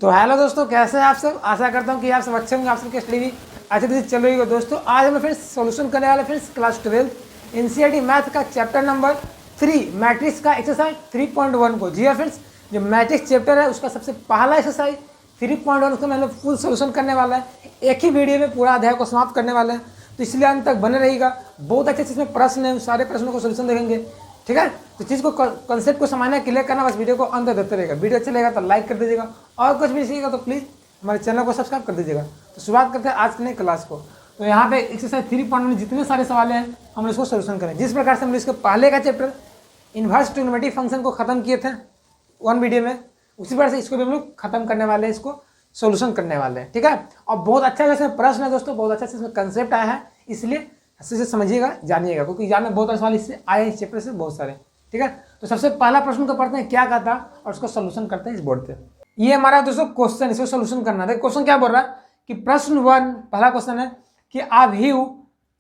तो हेलो दोस्तों, कैसे हैं आप सब। आशा करता हूं कि आप सब अच्छे होंगे, आप सबकी स्टडी भी अच्छे से चल रही होगी। दोस्तों आज हम फिर सॉल्यूशन करने वाले फ्रेंड्स क्लास 12 एनसीईआरटी मैथ का चैप्टर नंबर 3 मैट्रिक्स का एक्सरसाइज 3.1 को। जी हाँ फ्रेंड्स, जो मैट्रिक्स चैप्टर है उसका सबसे पहला एक्सरसाइज 3.1 उसका मतलब फुल सोल्यूशन करने वाला है। एक ही वीडियो में पूरा अध्याय को समाप्त करने वाले हैं, तो इसलिए अंत तक बने रहेगा। बहुत अच्छे अच्छे इसमें प्रश्न है, उस सारे प्रश्नों को सोल्यूशन देखेंगे। ठीक है, तो चीज़ को कंसेप्ट को समझना क्लियर करना, बस वीडियो को अंत तक देखते रहेगा। वीडियो अच्छा लगेगा तो लाइक कर दीजिएगा, और कुछ भी सीखिएगा तो प्लीज़ हमारे चैनल को सब्सक्राइब कर दीजिएगा। तो शुरुआत करते हैं आज की नई क्लास को। तो यहाँ पे एक्सरसाइज 3.1 में जितने सारे सवाल हैं हम इसको सोल्यूशन करें। जिस प्रकार से हम इसके पहले का चैप्टर इन्वर्स ट्रिग्नोमेट्री फंक्शन को खत्म किए थे वन वीडियो में, उसी प्रकार से इसको भी हम लोग खत्म करने वाले हैं, इसको सोल्यूशन करने वाले हैं। ठीक है, और बहुत अच्छा इसमें प्रश्न है दोस्तों, बहुत अच्छा से इसमें कंसेप्ट आया है, इसलिए अच्छे से समझिएगा, जानिएगा, क्योंकि एग्जाम में बहुत सारे सवाल इससे आए इस चैप्टर से बहुत सारे। ठीक है, तो सबसे पहला प्रश्न को पढ़ते हैं क्या कहता और उसको सोल्यूशन करते हैं इस बोर्ड पे। ये हमारा दोस्तों क्वेश्चन, इसको सोल्यूशन करना है। क्वेश्चन क्या बोल रहा है कि प्रश्न 1 पहला क्वेश्चन है कि अभिव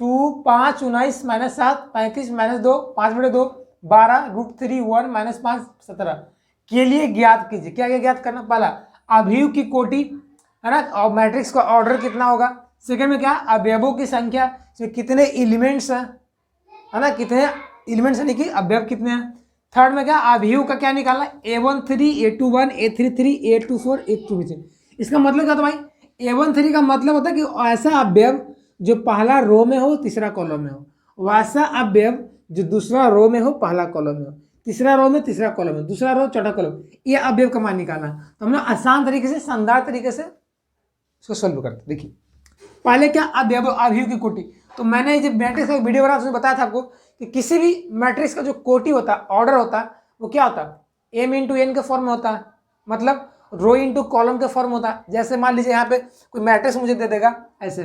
2 5 19 -7 35 -2 5/2 12 √3 1 -5 17 के लिए ज्ञात कीजिए। क्या ज्ञात करना, पहला अभिव की कोटि है ना, और मैट्रिक्स का ऑर्डर कितना होगा। सेकंड में क्या, अवयवों की संख्या, इसमें कितने एलिमेंट्स हैं, है ना, कितने एलिमेंट्स यानी कि अवयव कितने हैं। थर्ड में क्या, अभिव का क्या निकालना, A13 A21 A33 A24 A23। इसका मतलब क्या था भाई, A13 का मतलब होता है कि ऐसा अवयव जो पहला रो में हो तीसरा कॉलम में हो, वैसा अवयव जो दूसरा रो में हो पहला कॉलम में हो, तीसरा रो में तीसरा कॉलम में, दूसरा रो चौथा कॉलम, ये अवयव का मान निकालना। तो हम लोग आसान तरीके से, शानदार तरीके से इसको सोल्व करते। देखिए पहले क्या, अवयव अभिव की कोटि। तो मैंने जब मैट्रिक्स का वीडियो बना उसमें बताया था आपको कि किसी भी मैट्रिक्स का जो कोटि होता है, ऑर्डर होता है, वो क्या होता है, m × n के फॉर्म में होता है, मतलब रो इंटू कॉलम के फॉर्म होता है। जैसे मान लीजिए यहाँ पे कोई मैट्रिक्स मुझे दे देगा ऐसे,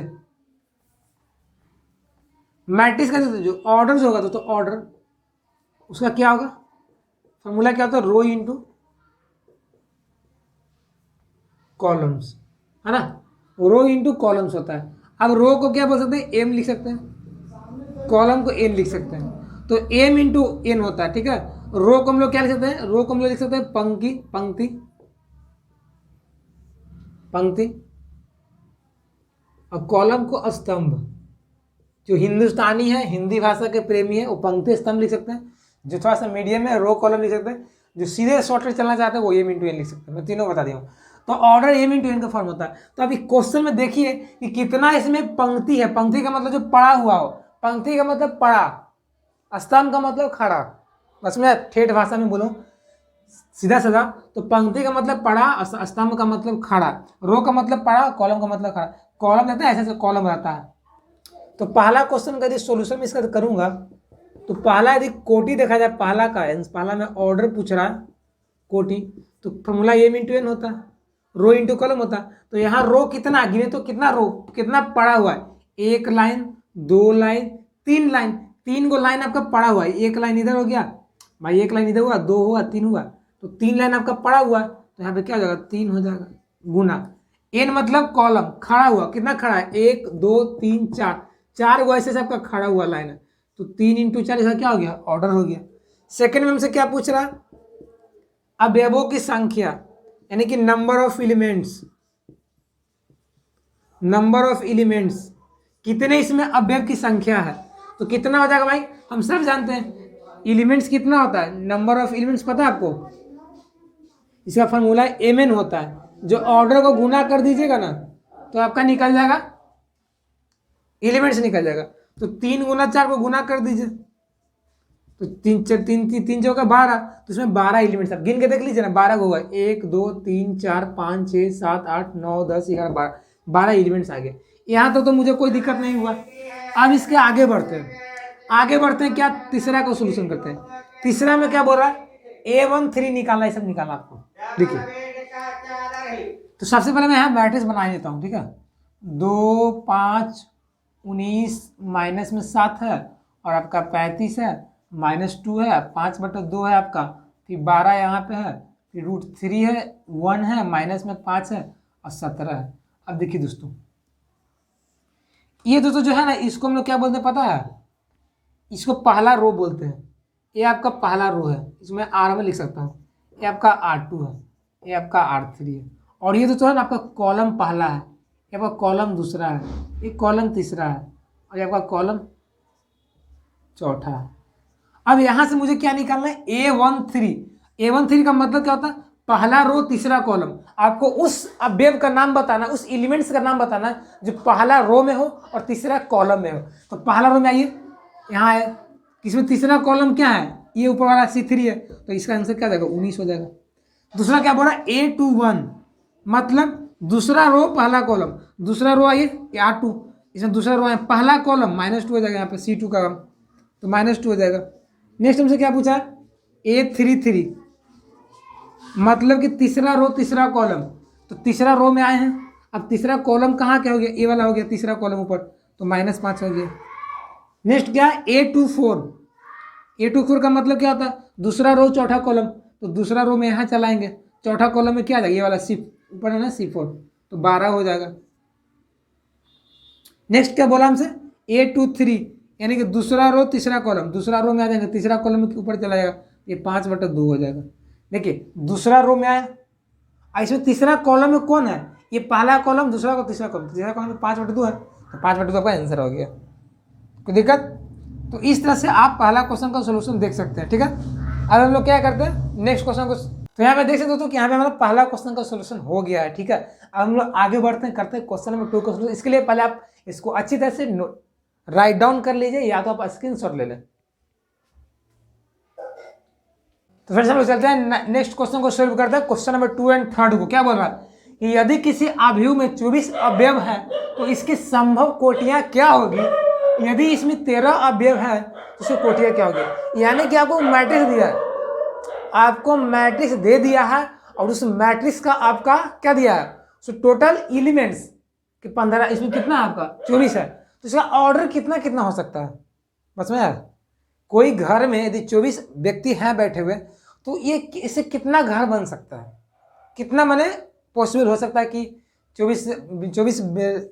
मैट्रिक्स का जो ऑर्डर होगा तो ऑर्डर उसका क्या होगा, फॉर्मूला क्या होता है, रो इंटू कॉलम्स, है ना, रो इंटू कॉलम्स होता है। अब रो को क्या बोल सकते हैं, एम लिख सकते हैं, कॉलम को एन लिख सकते हैं, तो एम × n होता है। ठीक है, रो को हम लोग क्या लिख सकते हैं, रो को हम लोग लिख सकते हैं पंक्ति पंक्ति पंक्ति, और कॉलम को स्तंभ। जो हिंदुस्तानी है, हिंदी भाषा के प्रेमी है, वो पंक्ति स्तंभ लिख सकते हैं। जो थोड़ा सा मीडियम है, रो कॉलम लिख सकते हैं। जो सीधे शॉर्टकट चलना चाहते हैं वो एम × n लिख सकते हैं। मैं तीनों बता दिया हूँ। तो ऑर्डर एम × n का फॉर्म होता है। तो अभी क्वेश्चन में देखिए कि कितना इसमें पंक्ति है। पंक्ति का मतलब जो पड़ा हुआ हो, पंक्ति का मतलब पड़ा, स्तंभ का मतलब खड़ा। बस मैं ठेठ भाषा में बोलूँ सीधा सीधा, तो पंक्ति का मतलब पड़ा, स्तंभ का मतलब खड़ा, रो का मतलब पड़ा, कॉलम का मतलब खड़ा। कॉलम रहता है, ऐसे कॉलम रहता है। तो पहला क्वेश्चन का यदि सोल्यूशन में इसका करूंगा, तो पहला यदि कोटि देखा जाए, पहला का पहला में ऑर्डर पूछ रहा है कोटि, तो फॉर्मूला एम × n होता है, रो इंटू कॉलम होता है। तो यहाँ रो कितना गिने, तो कितना रो कितना पड़ा हुआ है, 1 लाइन 2 लाइन 3 लाइन, 3 गो लाइन आपका पड़ा हुआ है। 1 लाइन इधर हो गया भाई, 1 लाइन इधर हुआ, 2 हुआ, 3 हुआ, तो 3 लाइन आपका पड़ा हुआ है। तो यहाँ पे क्या हो जाएगा, 3 हो जाएगा गुना n मतलब कॉलम खड़ा हुआ, कितना खड़ा है, 1 2 3 4, 4 गो ऐसे से आपका खड़ा हुआ लाइन है। तो 3 × 4 इसका क्या हो गया, ऑर्डर हो गया। सेकंड में हमसे क्या पूछ रहा है, अवयवों की संख्या, यानी कि number of elements, number of elements, कितने इसमें अवयव की संख्या है। तो कितना हो जाएगा भाई, हम सब जानते हैं एलिमेंट्स कितना होता है, नंबर ऑफ एलिमेंट्स पता है आपको, इसका फॉर्मूला mn होता है। जो ऑर्डर को गुना कर दीजिएगा ना, तो आपका निकल जाएगा, एलिमेंट्स निकल जाएगा। तो 3 × 4 को गुना कर दीजिए, तो 3 चौका 12, तो इसमें 12 एलिमेंट्स, आप गिन के देख लीजिए ना, 12 को होगा, 1 2 3 4 5 6 7 8 9 10 11 12, 12 एलिमेंट्स आ गए। यहाँ तक तो मुझे कोई दिक्कत नहीं हुआ। अब इसके आगे बढ़ते हैं, क्या, तीसरा को सोल्यूशन करते हैं। तीसरा में क्या बोल रहा है, A13 निकालना, ये सब निकालना आपको। देखिए, तो सबसे पहले मैं यहाँ मैट्रिक्स बना देता हूँ। ठीक है, 2 5 19 माइनस में 7 है, और आपका 35 है, -2 है, 5/2 है आपका, फिर 12 यहाँ पे है, फिर √3 है, 1 है, माइनस में 5 है, और 17 है। अब देखिए दोस्तों, ये दोस्तों जो है ना, इसको हम लोग क्या बोलते हैं पता है, इसको पहला रो बोलते हैं। ये आपका पहला रो है, इसमें R1 लिख सकता हूँ, ये आपका R2 है, ये आपका R3 है, और ये तो है ना आपका कॉलम पहला है, ये आपका कॉलम दूसरा है, ये कॉलम तीसरा है और ये आपका कॉलम चौथा है। अब यहाँ से मुझे क्या निकालना है, A13। A13 का मतलब क्या होता है, पहला रो तीसरा कॉलम। आपको उस अवयव का नाम बताना, उस एलिमेंट्स का नाम बताना जो पहला रो में हो और तीसरा कॉलम में हो। तो पहला रो में आइए, यहाँ है, इसमें तीसरा कॉलम क्या है, ये ऊपर वाला C3 है, तो इसका आंसर क्या जाएगा, 19 हो जाएगा। दूसरा क्या बोला, A21 मतलब दूसरा रो पहला कॉलम, दूसरा रो आइए R2, इसमें दूसरा रो है पहला कॉलम, -2 हो जाएगा यहाँ पे C2 का, तो -2 हो जाएगा। नेक्स्ट हमसे क्या पूछा, A33 मतलब कि तीसरा रो तीसरा कॉलम, तो तीसरा रो में आए हैं। अब तीसरा कॉलम कहाँ क्या हो गया, ए वाला हो गया तीसरा कॉलम ऊपर, तो -5 हो गया। नेक्स्ट क्या है, A24 का मतलब क्या होता है, दूसरा रो चौथा कॉलम, तो दूसरा रो में यहाँ चलाएंगे, चौथा कॉलम में क्या आ जाएगा, ये वाला ऊपर है ना C4, तो 12 हो जाएगा। नेक्स्ट क्या बोला हमसे, A23 यानी कि दूसरा रो तीसरा कॉलम, दूसरा रो में आ जाएंगे, तीसरा कॉलम में ऊपर चला जाएगा, ये 5/2 हो जाएगा। देखिए दूसरा रो में आया, इसमें तीसरा कॉलम में कौन है, ये पहला कॉलम, दूसरा को तीसरा कॉलम, तीसरा कॉलम में 5/2 है, तो 5/2 आपका आंसर हो गया। कोई दिक्कत, तो इस तरह से आप पहला क्वेश्चन का सोल्यूशन देख सकते हैं। ठीक है, अब हम लोग क्या करते हैं, नेक्स्ट क्वेश्चन को, तो यहाँ पे देख सकते हो तो कि यहाँ पे हमारा पहला क्वेश्चन का सोल्यूशन हो गया है। ठीक है, अब हम लोग आगे बढ़ते हैं, करते हैं क्वेश्चन नंबर 2 का सोल्यूशन। इसके लिए पहले आप इसको अच्छी तरह से राइट डाउन कर लीजिए, या तो आप स्क्रीनशॉट ले लें। तो फिर से हम लोग चलते हैं नेक्स्ट क्वेश्चन को सॉल्व करते हैं, क्वेश्चन नंबर 2 एंड 3 को। क्या बोल रहा है कि यदि किसी अवयव में 24 अवयव है तो इसकी संभव कोटियां क्या होगी, यदि इसमें 13 अवयव है तो उसकी कोटियां क्या होगी। यानी कि आपको मैट्रिक्स दिया है, आपको मैट्रिक्स दे दिया है और उस मैट्रिक्स का आपका क्या दिया है, सो टोटल एलिमेंट्स कि 15, इसमें कितना आपका 24 है, तो इसका ऑर्डर कितना कितना हो सकता है। बस में यार, कोई घर में यदि 24 व्यक्ति हैं बैठे हुए, तो ये इससे कितना घर बन सकता है, कितना माने पॉसिबल हो सकता है कि 24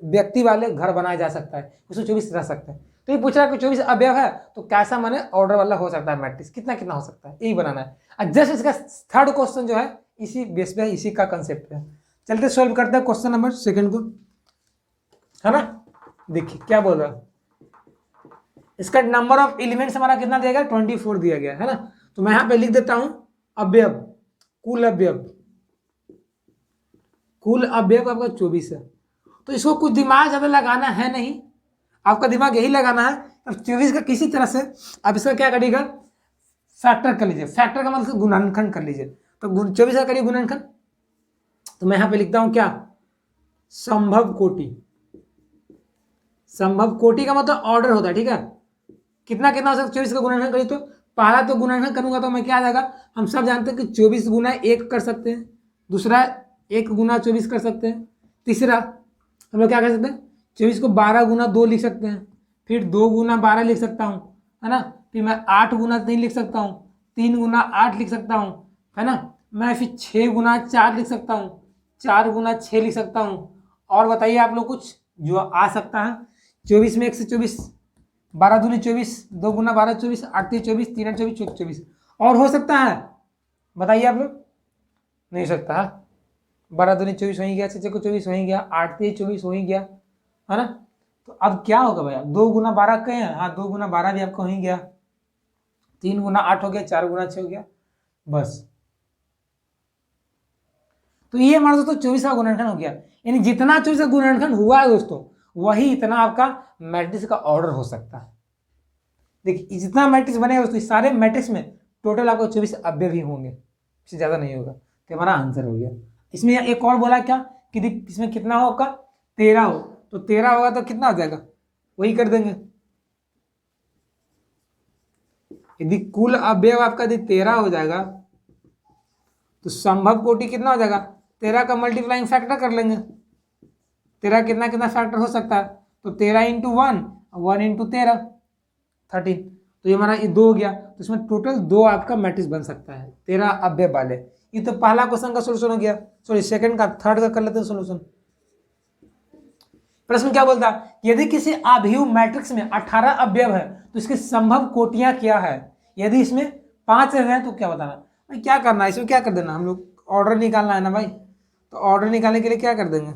व्यक्ति वाले घर बनाया जा सकता है, उसमें 24 रह सकते हैं। तो ये पूछ रहा है कि 24 अवयव है तो कैसा माने ऑर्डर वाला हो सकता है मैट्रिक्स, कितना कितना हो सकता है, यही बनाना है। और जस्ट इसका थर्ड क्वेश्चन जो है इसी बेस पे, इसी का कंसेप्ट है। चलते सॉल्व करते हैं क्वेश्चन नंबर 2 को, है ना। देखिए क्या बोल रहा है, इसका नंबर ऑफ एलिमेंट्स हमारा कितना दिया गया, 24 दिया गया है ना। तो मैं यहाँ पे लिख देता हूं अवयव, कुल अवयव, कुल अवयव आपका 24 है। तो इसको कुछ दिमाग ज़्यादा लगाना है नहीं, आपका दिमाग यही लगाना है। अब 24 का किसी तरह से आप इसका क्या करिएगा, फैक्टर कर लीजिए, फैक्टर का मतलब गुणनखंड कर लीजिए। तो 24 का करिए गुणनखंड, तो मैं यहाँ पे लिखता हूँ क्या, संभव कोटि। संभव कोटि का मतलब ऑर्डर होता है, ठीक है, कितना कितना हो सकता है 24 का गुणनखंड करिए। तो पहला तो गुणनखंड करूंगा तो मैं क्या आ जाएगा, हम सब जानते हैं कि 24 गुना 1 कर सकते हैं, दूसरा 1 गुना 24 कर सकते हैं, तीसरा हम लोग क्या कर सकते हैं, 24 को 12 गुना 2 लिख सकते हैं, फिर 2 गुना 12 लिख सकता हूँ, है ना। फिर मैं 8 गुना 3 लिख सकता हूँ, 3 गुना 8 लिख सकता हूँ, है ना। मैं फिर 6 गुना 4 लिख सकता हूँ, 4 गुना 6 लिख सकता हूँ। और बताइए आप लोग कुछ जो आ सकता है, 24 में 1 से 24, 12 दूनी 24, 2 गुना 12 24, 8 3 24, 3 8 24, 24। और हो सकता है, बताइए आप लोग, नहीं हो सकता है। 12 दूनी 24 हो ही गया, 6 को 24 हो ही गया, 8 3 24 हो ही गया, है ना। तो अब क्या होगा भैया, 2 गुना 12 कहे हैं, हाँ 2 गुना 12 भी आपका हो ही गया, 3 गुना 8 हो गया, 4 गुना 6 हो गया, बस। तो ये हमारा दोस्तों 24 का गुणनखंड हो गया। यानी जितना 24 का गुणनखंड हुआ है दोस्तों, वही इतना आपका मैट्रिक्स का ऑर्डर हो सकता है। देखिए जितना मैट्रिक्स बनेगा दोस्तों, सारे मैट्रिक्स में टोटल आपको 24 अवयव ही होंगे, इससे ज़्यादा नहीं होगा। तो हमारा आंसर हो गया। इसमें एक और बोला क्या कि इसमें कितना हो आपका, 13 हो, तो 13 होगा तो कितना हो जाएगा, वही कर देंगे। यदि कुल अवयव आपका यदि 13 हो जाएगा तो संभव कोटि कितना हो जाएगा, 13 का मल्टीप्लाइंग फैक्टर कर लेंगे। 13 कितना कितना फैक्टर हो सकता है, तो 13 इंटू 1, 1 इंटू 13, 13। तो ये हमारा ये 2 हो गया, तो इसमें टोटल 2 आपका मैट्रिक्स बन सकता है 13 अवयव वाले। ये तो पहला क्वेश्चन का सोल्यूशन हो गया। सॉरी सेकंड का, थर्ड का कर लेते हैं सोल्यूशन। प्रश्न क्या बोलता है, यदि किसी अभिव्यव मैट्रिक्स में 18 अवयव है तो इसकी संभव कोटियां क्या है। यदि इसमें 5 है तो क्या बताना भाई, क्या करना है इसमें, क्या कर देना, हम लोग ऑर्डर निकालना है ना भाई। तो ऑर्डर निकालने के लिए क्या कर देंगे,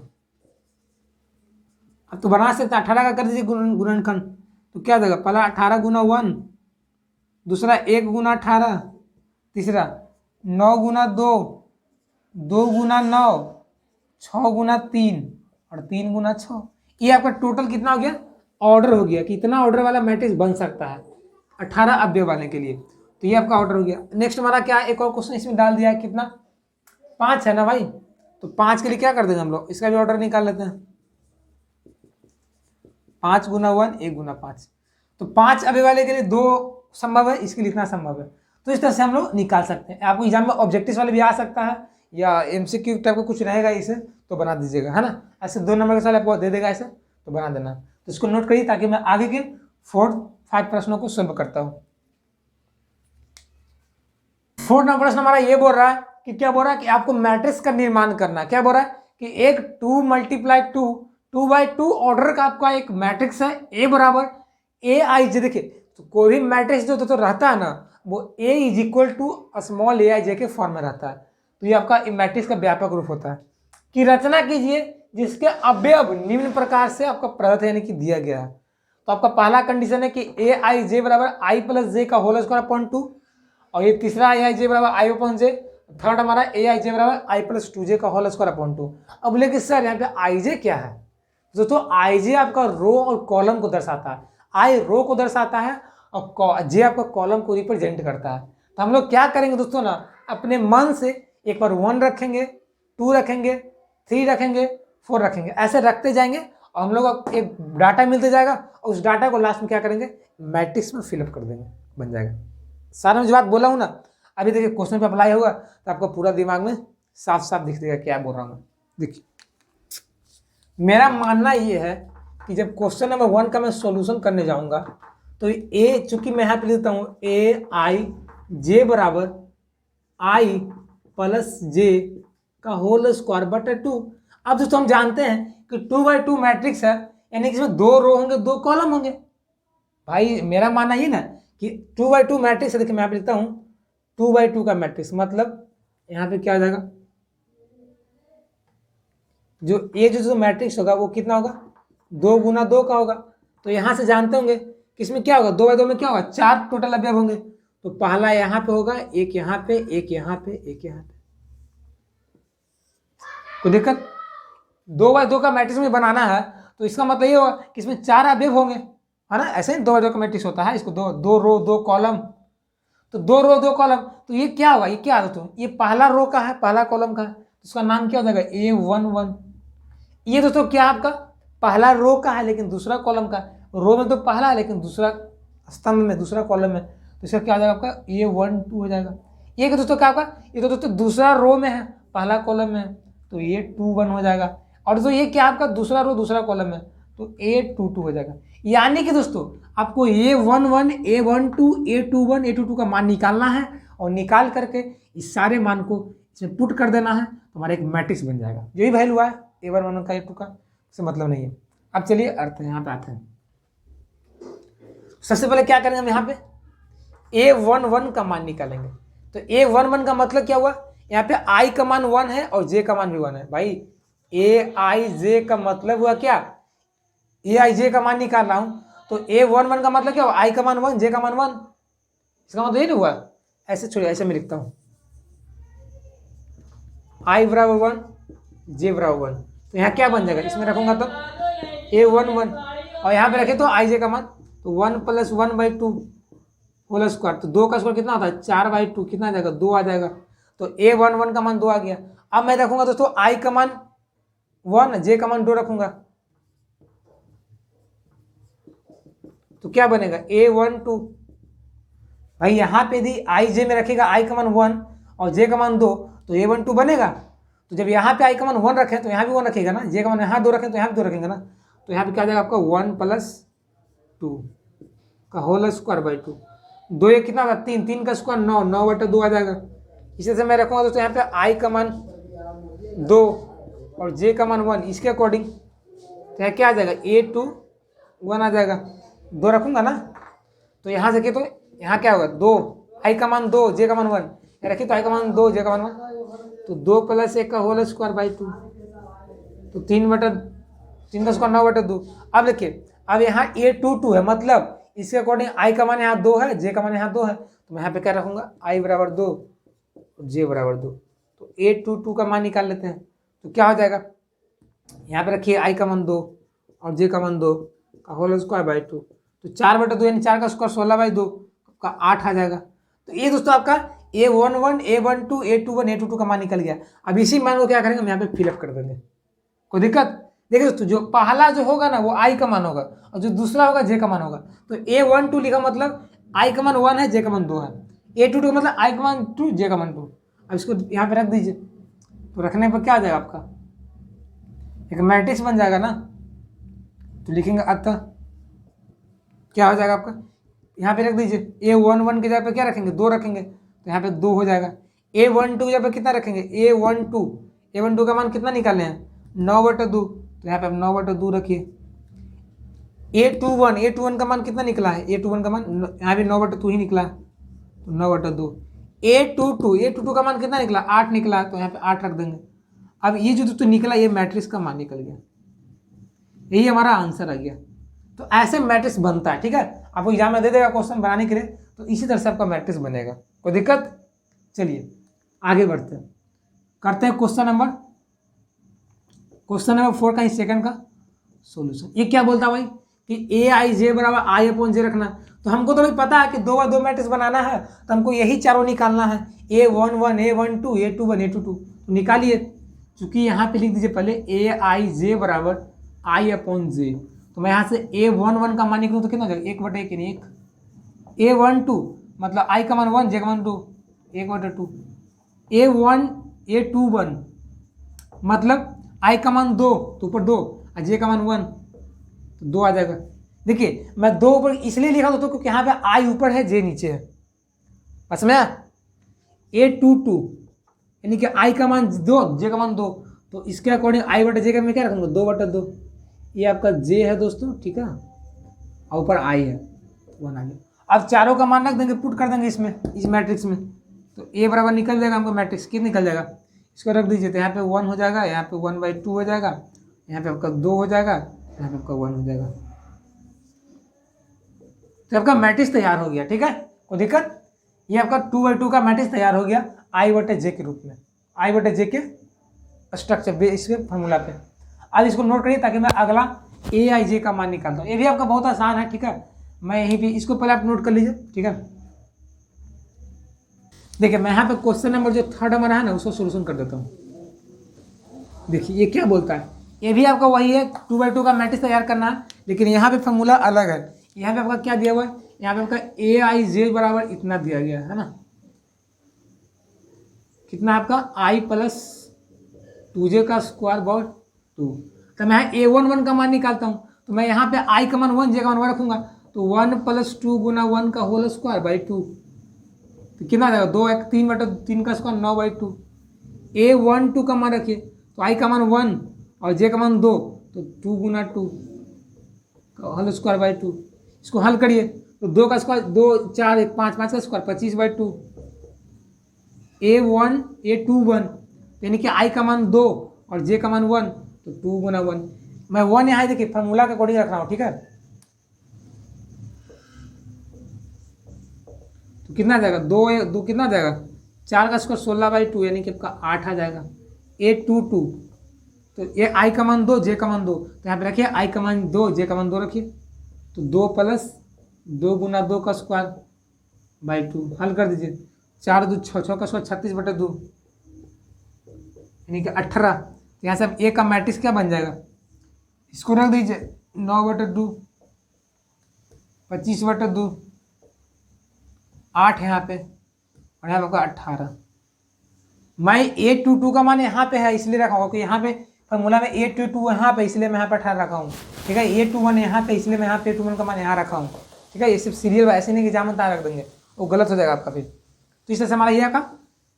अब तो बना सकते हैं 18 का कर दीजिए गुणनखंड। तो क्या देगा, पहला 18 गुना 1, दूसरा 1 गुना 18, तीसरा 9 गुना 2, 2 गुना 9, 6 गुना 3 और 3 गुना 6। ये आपका टोटल कितना हो गया, ऑर्डर हो गया कि इतना ऑर्डर वाला मैट्रिक्स बन सकता है 18 अवयव वाले के लिए। तो ये आपका ऑर्डर हो गया। नेक्स्ट हमारा क्या है, एक और क्वेश्चन इसमें डाल दिया है, कितना 5 है ना भाई। तो 5 के लिए क्या कर देंगे हम लोग, इसका भी ऑर्डर निकाल लेते हैं। 5 गुना 1, 1 गुना 5। तो 5 अवयव वाले के लिए 2 संभव है, इसके लिए इतना संभव है। तो इस तरह से हम लोग निकाल सकते हैं। आपको एग्जाम में ऑब्जेक्टिव वाले भी आ सकता है या MCQ टाइप का कुछ रहेगा इसे, तो बना दीजिएगा, है ना। ऐसे 2 नंबर के साथ आपको दे देगा ऐसे, तो बना देना। तो इसको नोट करिए ताकि मैं आगे के 4-5 प्रश्नों को सोल्व करता हूँ। 4 नंबर प्रश्न हमारा ये बोल रहा है कि क्या बोल रहा है कि आपको मैट्रिक्स का निर्माण करना। क्या बोल रहा है कि एक 2 × 2 2/2 ऑर्डर का आपका एक मैट्रिक्स है, A बराबर AIJ। देखिए तो कोई भी मैट्रिक्स जो तो रहता है ना, वो A = स्मॉल AIJ के फॉर्म में रहता है। तो ये आपका मैट्रिक्स का व्यापक रूप होता है कि रचना कीजिए जिसके अवयव निम्न प्रकार से आपका प्रदत्त यानी कि दिया गया है। तो आपका पहला कंडीशन है कि AIJ बराबर I + J का होल स्क्वायर अपॉन 2, और ये तीसरा AIJ बराबर I अपॉन J, थर्ड हमारा AIJ बराबर I + 2J का होल स्क्वायर अपॉन 2। अब बोले कि सर यहाँ पे IJ क्या है, दोस्तों IJ आपका रो और कॉलम को दर्शाता है। I रो को दर्शाता है और J आपका कॉलम को रिप्रेजेंट करता है। तो हम लोग क्या करेंगे दोस्तों ना, अपने मन से एक बार 1 रखेंगे, 2 रखेंगे, 3 रखेंगे, 4 रखेंगे, ऐसे रखते जाएंगे और हम लोग को एक डाटा मिलते जाएगा और उस डाटा को लास्ट में क्या करेंगे, मैट्रिक्स में फिलअप कर देंगे, बन जाएगा। सारा मैं जो बात बोला हूँ ना, अभी देखिए क्वेश्चन पे अप्लाई होगा तो आपको पूरा दिमाग में साफ साफ दिख देगा क्या बोल रहा हूँ। देखिए मेरा मानना ये है कि जब क्वेश्चन नंबर 1 का मैं सॉल्यूशन करने जाऊंगा तो चूंकि मैं यहाँ पे लिखता हूँ AIJ बराबर I + J का होल स्क्वायर बटे 2। अब दोस्तों हम जानते हैं कि 2/2 मैट्रिक्स है, यानी कि इसमें 2 रो होंगे, 2 कॉलम होंगे। भाई मेरा मानना ये ना कि 2/2 मैट्रिक्स है। देखिए मैं यहाँ पे लिखता हूँ 2/2 का मैट्रिक्स, मतलब यहाँ पे क्या हो जाएगा, जो मैट्रिक्स होगा वो कितना होगा, 2 गुना 2 का होगा। तो यहाँ से जानते होंगे कि इसमें क्या होगा, 2/2 में क्या होगा, 4 टोटल अवयव होंगे। तो पहला यहाँ पे होगा, एक यहाँ पे, एक यहाँ पे, एक यहाँ पे। कोई दिक्कत, 2/2 का मैट्रिक्स में बनाना है तो इसका मतलब ये होगा कि इसमें 4 अवयव होंगे, है ना। ऐसे ही 2/2 का मैट्रिक्स होता है, इसको 2 रो 2 कॉलम। तो 2 रो 2 कॉलम, तो ये क्या होगा, ये क्या है दोस्तों, ये पहला रो का है, पहला कॉलम का है, तो इसका नाम क्या हो जाएगा, A11। ये दोस्तों क्या आपका पहला रो का है लेकिन दूसरा कॉलम का, रो में तो पहला है लेकिन दूसरा स्तंभ में, दूसरा कॉलम में, तो इसका क्या हो जाएगा आपका A12 हो जाएगा। ये दोस्तों क्या आपका, ये तो दोस्तों दूसरा रो में है, पहला कॉलम में है, तो A21 हो जाएगा। और दोस्तों ये क्या आपका दूसरा रो दूसरा कॉलम में, तो A22 हो जाएगा। यानी कि दोस्तों आपको A11, A12, A21, A22 का मान निकालना है और निकाल करके इस सारे मान को इसमें पुट कर देना है, तो हमारा एक मैट्रिक्स बन जाएगा। यही वैल्यू है A11 का, A2 का, इससे मतलब नहीं है। अब चलिए अर्थ यहाँ पे आते हैं। सबसे पहले क्या करेंगे हम यहाँ पे A11 का मान निकालेंगे। तो A11 का मतलब क्या हुआ, यहाँ पे I का मान 1 है और J का मान भी 1 है। भाई AIJ का मतलब हुआ क्या, AIJ का मान निकाल रहा हूँ, तो A11 का मतलब क्या हुआ, I का मान 1, J का मान 1। इसका मतलब ये नहीं हुआ, ऐसे छोड़िए, ऐसे मैं लिखता हूँ I बराबर 1, J बराबर 1। तो यहाँ क्या बन जाएगा, इसमें रखूंगा तो A11 और यहाँ पे रखे तो IJ का मान, तो 1 + 1/2 होल स्क्वायर। तो 2 का स्क्वायर कितना होता है, 4/2, कितना आ जाएगा, 2 आ जाएगा। तो A11 का मान 2 आ गया। अब मैं रखूंगा दोस्तों I का मान 1, J का मान 2 रखूंगा, तो क्या बनेगा A12। भाई यहाँ पे यदि IJ में रखेगा I का मान 1 और J का मान 2, तो A12 बनेगा। तो जब यहाँ पे I का मान 1 रखें तो यहाँ भी 1 रखेगा ना, J का मान यहाँ 2 रखें तो यहाँ भी 2 रखेंगे ना। तो यहाँ पे क्या आ जाएगा आपका 1 + 2 का होल स्क्वायर बाई 2। 2 ये कितना होगा, 3, 3 का स्क्वायर 9, 9/2 आ जाएगा। इसी से मैं रखूँगा दोस्तों यहाँ पे I का मान 2 और J का मान 1, इसके अकॉर्डिंग तो यहाँ क्या आ जाएगा, A21 आ जाएगा। 2 रखूँगा ना, तो यहाँ से तो यहाँ क्या होगा, 2, I का मान 2, J का मान 1, रखिए तो I का मान 2, J का मान 1, तो 2 + 1 का होल स्क्वायर बाई 2, तो 3 का स्क्वायर 9/2। अब देखिए, अब यहाँ A22 है, मतलब इसके अकॉर्डिंग I का मान यहाँ 2 है, J का मान यहाँ 2 है, तो मैं यहाँ पे क्या रखूंगा, I = 2, J = 2। तो A22 का मान निकाल लेते हैं, तो क्या हो जाएगा, यहाँ पे रखिए I का मान 2 और J का मान 2 का होल स्क्वायर बाई 2, तो 4/2 यानी 4 का स्क्वायर 16/2 का 8 आ जाएगा। तो ये दोस्तों आपका A11, A12, A21, A22 का मान निकल गया। अब इसी मान को क्या करेंगे, हम यहाँ पे फिलअप कर देंगे, कोई दिक्कत। देखिए दोस्तों, जो पहला जो होगा ना वो I का मान होगा और जो दूसरा होगा J का मान होगा। तो A12 लिखा मतलब I का मान 1 है, J का मान 2 है। A22 का मतलब I का मान 2, J का मान 2। अब इसको यहाँ पे रख दीजिए, तो रखने पर क्या आ जाएगा, आपका एक मैट्रिक्स बन जाएगा ना। तो लिखेंगे अतः क्या हो जाएगा आपका, यहाँ पे रख दीजिए A11 की जगह पे क्या रखेंगे, 2 रखेंगे, तो यहाँ पे 2 हो जाएगा। A12 की जगह पे कितना रखेंगे, A12 का मान कितना निकाले हैं, 9/2, तो यहाँ पे आप 9/2 रखिए। A21 का मान कितना निकला है, A21 का मान यहाँ भी 9/2 ही निकला है, तो 9/2। A22 का मान कितना निकला, 8 निकला, तो यहाँ पे 8 रख देंगे। अब ये जो दोस्तों निकला, ये मैट्रिक्स का मान निकल गया, यही हमारा आंसर आ गया। तो ऐसे मैट्रिक्स बनता है, ठीक है। आपको एग्जाम में दे देगा क्वेश्चन बनाने के लिए, तो इसी तरह से आपका मैट्रिक्स बनेगा, कोई दिक्कत। चलिए आगे बढ़ते हैं, करते हैं क्वेश्चन नंबर 4 का, इस सेकंड का सॉल्यूशन। ये क्या बोलता है भाई कि AIJ = I/J रखना। तो हमको तो भाई पता है कि 2 मैट्रिक्स बनाना है, तो हमको यही चारों निकालना है, A11, A12, A21, A22। तो निकालिए, चूंकि यहाँ पे लिख दीजिए पहले AIJ = I/J। तो मैं यहाँ से A11 का मान निकलूँ तो कितना हो जाएगा, 1/1 यानी 1। A12 मतलब I का मान 1, J का मान 2, 1/2। A21 मतलब I का मान 2, तो ऊपर 2 और J का मान 1, तो 2 आ जाएगा। देखिए मैं 2 ऊपर इसलिए लिखा दोस्तों क्योंकि यहाँ पे I ऊपर है, J नीचे है, बस में। A22 यानी कि I का मान 2, J का मान 2, तो इसके अकॉर्डिंग I/J का मैं क्या रखूँगा, 2/2। ये आपका J है दोस्तों, ठीक है, और ऊपर I है, 1 आ गया। अब चारों का मान रख देंगे, पुट कर देंगे इसमें, इस मैट्रिक्स में, तो A बराबर निकल जाएगा हमको, मैट्रिक्स कितना निकल जाएगा, इसको रख दीजिए। तो यहाँ पे 1 हो जाएगा, यहाँ पे 1/2 हो जाएगा, यहाँ पे आपका 2 हो जाएगा, यहाँ पे आपका 1 हो जाएगा। तो आपका मैट्रिक्स तैयार हो गया, ठीक है, कोई दिक्कत। ये आपका 2/2 का मैट्रिक्स तैयार हो गया I/J के रूप में, I/J के स्ट्रक्चर बेस के फॉर्मूला पे। अब इसको नोट करिए ताकि मैं अगला AIJ का मान निकालता हूँ। ये भी आपका बहुत आसान है, ठीक है। मैं यहीं पे इसको पहले आप नोट कर लीजिए, ठीक है। देखिए मैं यहाँ पे क्वेश्चन नंबर जो 3 हमारा है ना, उसको सोल्यूशन कर देता हूँ। देखिए ये क्या बोलता है, ये भी आपका वही है, 2/2 का मैट्रिक्स तैयार करना है, लेकिन यहाँ पे फॉर्मूला अलग है। यहाँ पे आपका क्या दिया हुआ है, यहाँ पे आपका AIJ = इतना दिया गया है ना, कितना आपका I + 2J का स्क्वायर बाय 2। तो मैं A11 का मान निकालता हूँ, तो मैं यहाँ पे I का मान 1, J का मान 1 रखूंगा, तो 1 + 2 × 1 का होल स्क्वायर बाई 2, तो कितना आ जाएगा, 2 1 3/3 का स्क्वायर 9/2। A12 का मान रखिए, तो I का मान 1 और J का मान 2, तो 2 × 2 का होल स्क्वायर बाई 2। इसको हल करिए, तो 2 का स्क्वायर 2 4 1 5 5 का स्क्वायर 25/2। A21 यानी कि I का मान 2 और J का मान 1, तो 2 × 1। मैं 1 यहाँ देखिए फॉर्मूला के अकॉर्डिंग रख रहा हूँ, ठीक है। तो कितना आ जाएगा, 2 कितना आ जाएगा, 4 का स्क्वायर 16/2 यानी कि आपका 8 आ जाएगा। A22 तो ये I का मान 2, J का मान 2, तो यहाँ पे रखिए I का मान 2, J का मान 2 रखिए, तो 2 + 2 × 2 का स्क्वायर बाई 2। हल कर दीजिए, 4 2 6 6 का स्क्वायर 36/2 यानी कि 18। यहाँ से अब A का मैट्रिक्स क्या बन जाएगा, इसको रख दीजिए 9/2, 25/2, 8 यहाँ पे और यहाँ पे होगा 18। मैं A22 का मान यहाँ पे है इसलिए रखा हुआ कि यहाँ पे फॉर्मूला में A22 यहाँ पे, इसलिए मैं यहाँ पे 18 रखा हूँ, ठीक है। A21 यहाँ पे, इसलिए मैं यहाँ पे A21 का मान यहाँ रखा हूँ, ठीक है। ये सिर्फ सीरियल ऐसे नहीं कि जहाँ मन रख देंगे, वो गलत हो जाएगा आपका फिर। तो इस तरह से हमारा ये का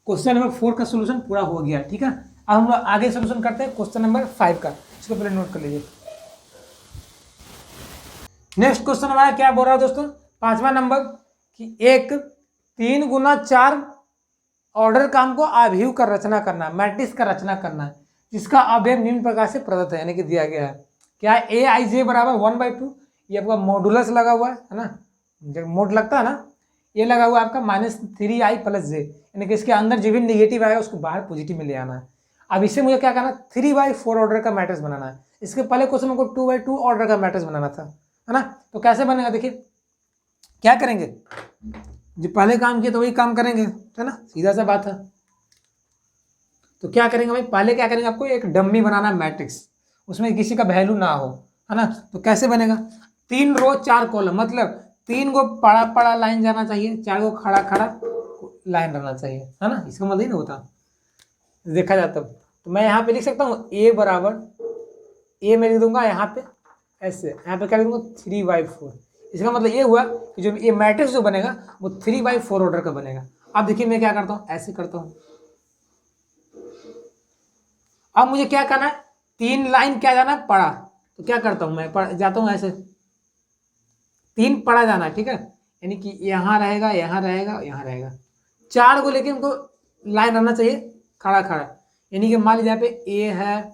क्वेश्चन नंबर 4 का सोल्यूशन पूरा हो गया, ठीक है। अब हम लोग आगे सोल्यूशन करते हैं क्वेश्चन नंबर 5 का, इसको पहले नोट कर लीजिए। नेक्स्ट क्वेश्चन हमारा क्या बोल रहा है दोस्तों, 5वां नंबर कि एक 3 × 4 ऑर्डर काम को अवयव का रचना करना, मैट्रिक्स का रचना करना है जिसका अवयव निम्न प्रकार से प्रदत्त है, यानी कि दिया गया है क्या, ए आई जे बराबर 1/2, ये आपका मॉडुलस लगा हुआ है ना, जब मोड लगता है ना, ये लगा हुआ है आपका -3i + j, यानी कि इसके अंदर जो भी निगेटिव आएगा उसको बाहर पॉजिटिव में ले आना है। अब इससे मुझे क्या करना है, 3/4 ऑर्डर का मैट्रिक्स बनाना है। इसके पहले क्वेश्चन में को 2/2 ऑर्डर का मैट्रिक्स बनाना था, है ना। तो कैसे बनेगा, देखिए क्या करेंगे, जो पहले काम किए तो वही काम करेंगे, है ना, सीधा सा बात है। तो क्या करेंगे भाई, पहले क्या करेंगे, आपको एक डम्मी बनाना है मैट्रिक्स, उसमें किसी का वैल्यू ना हो, है ना। तो कैसे बनेगा, 3 रो 4 कॉलम, मतलब 3 को पड़ा पड़ा लाइन जाना चाहिए, 4 को खड़ा खड़ा लाइन रहना चाहिए, है ना। इसका मतलब ही नहीं होता देखा जाता। तो मैं यहाँ पे लिख सकता हूँ ए बराबर, ए में लिख दूंगा यहाँ पे ऐसे, यहाँ पे क्या लिख दूंगा 3/4। इसका मतलब ये हुआ कि जो ये मैट्रिक्स जो बनेगा वो 3/4 ऑर्डर का बनेगा। अब देखिए मैं क्या करता हूँ, ऐसे करता हूँ। अब मुझे क्या करना है, 3 लाइन क्या जाना है, पड़ा, तो क्या करता हूँ मैं जाता हूँ ऐसे, 3 पड़ा जाना है, ठीक है, यानी कि यहाँ रहेगा, यहाँ रहेगा, यहाँ रहेगा, 4 को लेके उनको लाइन रहना चाहिए खड़ा खड़ा, यानी कि मान लीजिए यहाँ पे ए है,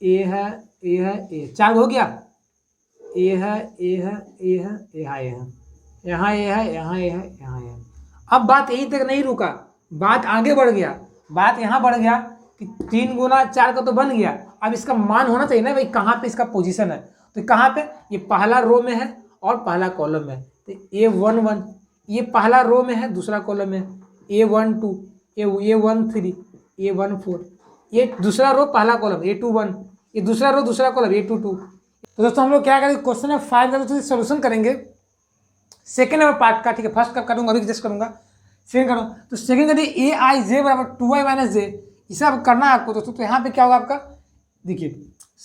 ए है, ए है, ए, 4 हो गया, ए है, ए है, ए है, यहाँ ए है, यहाँ ए है, यहाँ ए है, यहाँ ए है। अब बात यहीं तक नहीं रुका, बात आगे बढ़ गया, बात यहाँ बढ़ गया कि 3 गुना 4 का तो बन गया, अब इसका मान होना चाहिए ना भाई, कहाँ पे इसका पोजीशन है, तो कहाँ पे, ये पहला रो में है और पहला कॉलम में है, तो A11 ये पहला रो में है, दूसरा कॉलम में A12, A13, A14, ये दूसरा रो पहला कॉलम A21, ये दूसरा रो दूसरा कॉलम A22। तो दोस्तों हम लोग क्या करेंगे, क्वेश्चन नंबर 5 का तो सोल्यूशन करेंगे सेकेंड नंबर पार्ट का, ठीक है। फर्स्ट का करूँगा, अभी जस्ट करूँगा, सेकेंड करूँ। तो सेकेंड करिए ए आई जे बराबर 2i - j, इसे अब करना है आपको दोस्तों। तो यहाँ पे क्या होगा आपका, देखिए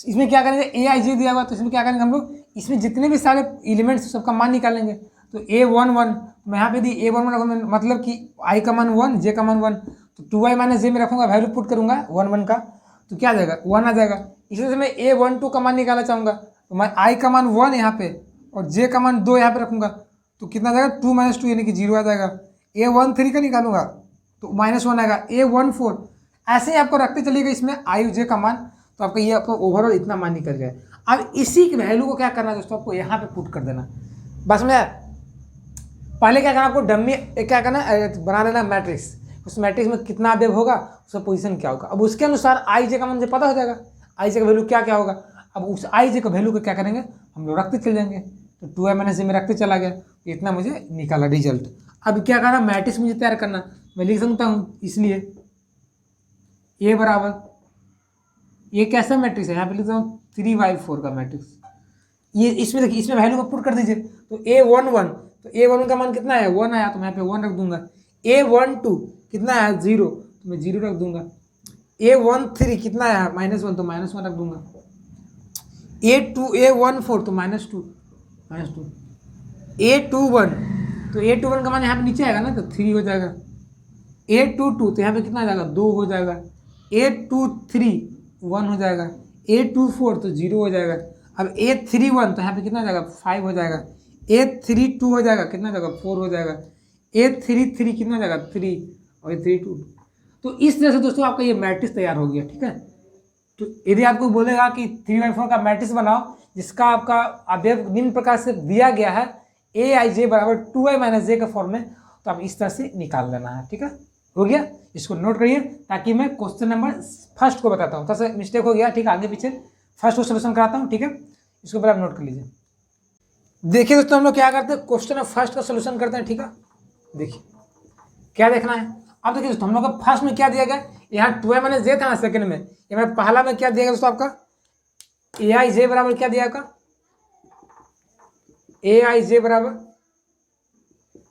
इसमें क्या करेंगे, ए आई जे दिया हुआ, तो इसमें क्या करेंगे हम लोग, इसमें जितने भी सारे एलिमेंट्स सबका मान निकालेंगे। तो A11 मैं यहाँ पे दी A11 मतलब कि i का मान 1, j का मान 1, तो 2i - j में रखूँगा, वैल्यू पुट करूँगा 1 का, तो क्या आ जाएगा 1 आ जाएगा। इसी से मैं A12 का मान निकालना चाहूँगा, तो मैं i का मान 1 यहाँ पे और j का मान 2 यहाँ पे रखूँगा, तो कितना आ जाएगा 2 - 2 यानी कि 0 आ जाएगा। A13 का निकालूंगा तो -1 आएगा। A14 ऐसे ही आपको रखते चलिएगा इसमें i j का मान, तो आपका ये आपको ओवरऑल इतना मान निकल जाए। अब इसी की वैल्यू को क्या करना है दोस्तों, आपको यहाँ पे पुट कर देना, बस में पहले क्या करना, आपको डम्मी क्या करना बना लेना मैट्रिक्स, उस मैट्रिक्स में कितना अवयव होगा, उसका पोजीशन क्या होगा, अब उसके अनुसार आई जे का मान मुझे पता हो जाएगा, आई जे का वैल्यू क्या क्या होगा। अब उस आई जे का वैल्यू को क्या करेंगे, हम लोग रखते चल जाएंगे, तो 2i - j में रखते चला गया, इतना मुझे निकाला रिजल्ट। अब क्या करना, मैट्रिक्स मुझे तैयार करना, मैं लिख सकता हूँ, इसलिए ए बराबर, ये कैसा मैट्रिक्स है, यहाँ पे लिखता हूँ 3/4 का मैट्रिक्स। ये इसमें देखिए, इसमें वैल्यू को पुट कर दीजिए, तो A11, तो A11 का मान कितना है 1 आया, तो मैं यहाँ पे 1 रख दूंगा। A12 कितना है 0, तो मैं 0 रख दूंगा। A13 कितना है -1, तो -1 रख दूंगा। A14 तो -2, A21 तो A21 का मान यहाँ पे नीचे आएगा ना, तो 3 हो जाएगा। A22 तो यहाँ पे कितना आ जाएगा 2 हो जाएगा। A23 1 हो जाएगा। A24 तो 0 हो जाएगा। अब A31 तो यहाँ पे कितना हो जाएगा 5 हो जाएगा। A32 हो जाएगा, कितना हो जाएगा 4 हो जाएगा। A33 कितना हो जाएगा 3 और A32। तो इस तरह से दोस्तों आपका ये मैट्रिक्स तैयार हो गया, ठीक है। तो यदि आपको बोलेगा कि 3/4 का मैट्रिक्स बनाओ जिसका आपका अवयव निम्न प्रकार से दिया गया है Aij बराबर 2i - j के फॉर्म में, तो आप इस तरह से निकाल लेना है, ठीक है। हो गया, इसको नोट करिए ताकि मैं क्वेश्चन नंबर फर्स्ट को बताता हूँ। थोड़ा सा मिस्टेक हो गया, ठीक है, आगे पीछे फर्स्ट को सोल्यूशन कराता हूँ, ठीक है। इसको पहले आप नोट कर लीजिए। देखिए दोस्तों हम लोग क्या करते हैं, क्वेश्चन नंबर फर्स्ट का सोल्यूशन करते हैं, ठीक है। देखिए क्या देखना है, अब देखिए दोस्तों हम लोग का फर्स्ट में क्या दिया गया, यहाँ 2i - j था ना, सेकंड में ये मेरा पहला में क्या दिया गया दोस्तों आपका Aij बराबर क्या दिया आपका Aij बराबर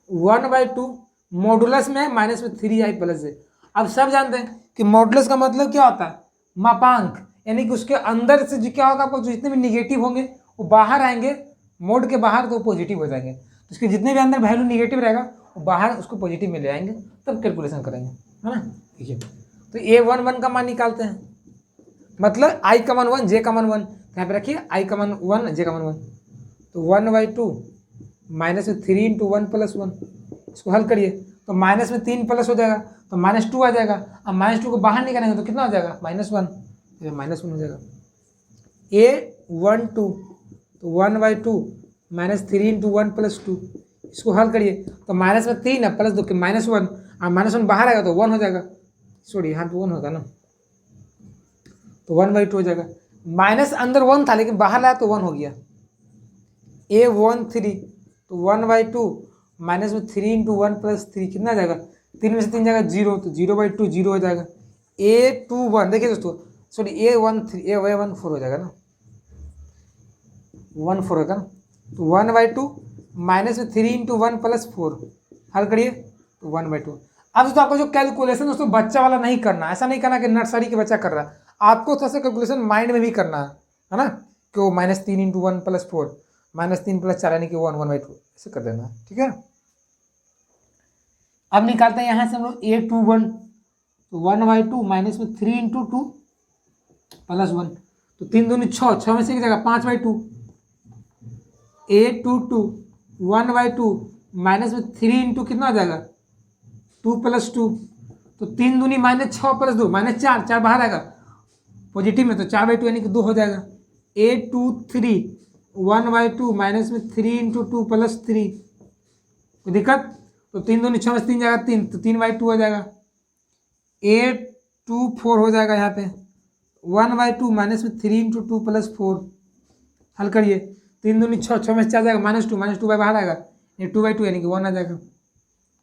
1/2 मॉडुलस में है माइनस में 3i + j। अब सब जानते हैं कि मॉडुलस का मतलब क्या होता है, मापांक, यानी कि उसके अंदर से जो क्या होगा आपको जितने भी निगेटिव होंगे वो बाहर आएंगे, मोड के बाहर तो पॉजिटिव हो जाएंगे। तो उसके जितने भी अंदर वैल्यू निगेटिव रहेगा वो बाहर उसको पॉजिटिव में ले आएंगे, तब कैलकुलेशन करेंगे, है ना। देखिए तो A11 का मान निकालते हैं, मतलब i का मान 1 j का मान 1, यहाँ पे रखिए i का मान 1 j का मान 1, तो 1/2 -3 × 1 + 1, इसको हल करिए तो माइनस में 3 प्लस हो जाएगा तो -2 आ जाएगा। अब -2 को बाहर निकालेंगे तो कितना हो जाएगा -1, -1 हो जाएगा। A12 तो 1/2 -3 × 1 + 2, इसको हल करिए तो माइनस में 3 है प्लस 2 -1, और -1 बाहर आएगा तो 1 हो जाएगा। सॉरी यहाँ पे 1 होगा ना, तो 1/2 हो जाएगा। माइनस अंदर 1 था लेकिन बाहर लाया तो 1 हो गया। A13 तो 1/2 माइनस में 3 × 1 + 3 कितना जाएगा, 3 में से 3 जाएगा 0, तो 0/2 0 हो जाएगा। A21 देखिए दोस्तों, सॉरी A14 हो जाएगा ना, 14 होगा ना, तो 1/2 माइनस में 3 × 1 + 4 हल करिए तो 1/2। अब दोस्तों आपको जो कैलकुलेशन दोस्तों बच्चा वाला नहीं करना, ऐसा नहीं करना कि नर्सरी के बच्चा कर रहा है, आपको थोड़ा सा कैलकुलेशन माइंड में भी करना है ना, कि वो -3 × 1 + 4 -3 + 4 यानी कि 1/2 ऐसे कर देना, ठीक है। अब निकालते हैं यहाँ से हम लोग A21 तो 1/2 माइनस में 3 × 2 + 1 तो 3 दूनी 6, 6 में से एक जगह 5/2। A22 1/2 माइनस में 3 × कितना आ जाएगा 2 + 2 तो 3 दूनी -6 + 2 -4, 4 बाहर आएगा पॉजिटिव में तो 4/2 यानी कि 2 हो जाएगा। A23 1/2 माइनस में 3 × 2 + 3 कोई दिक्कत, तो 3 दूनी 6 में से 3 जाएगा 3 तो 3/2 हो जाएगा। A24 हो जाएगा यहाँ पे 1/2 माइनस में 3 × 2 + 4 हल करिए, 3 दूनी 6, 6 में से 4 जाएगा -2 बाहर आएगा, ये 2/2 यानी कि 1 आ जाएगा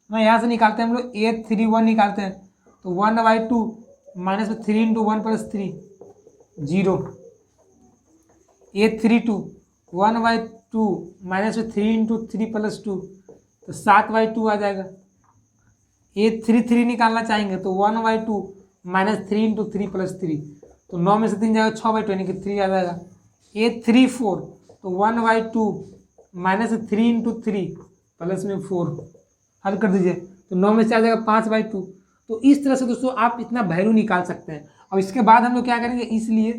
ना। यहाँ से निकालते हैं हम लोग A31 निकालते हैं तो 1/2 माइनस में 3 × 1 + 3 0। A32 1/2 माइनस में 3 × 3 + 2 तो 7/2 आ जाएगा। A33 निकालना चाहेंगे तो 1/2 माइनस 3 × 3 + 3 तो 9 में से 3 जाएगा 6/2 यानी कि 3 आ जाएगा। A34 तो 1/2 माइनस 3 × 3 प्लस में 4 हल कर दीजिए तो 9 में से आ जाएगा 5/2। तो इस तरह से दोस्तों आप इतना वैल्यू निकाल सकते हैं। और इसके बाद हम लोग क्या करेंगे, इसलिए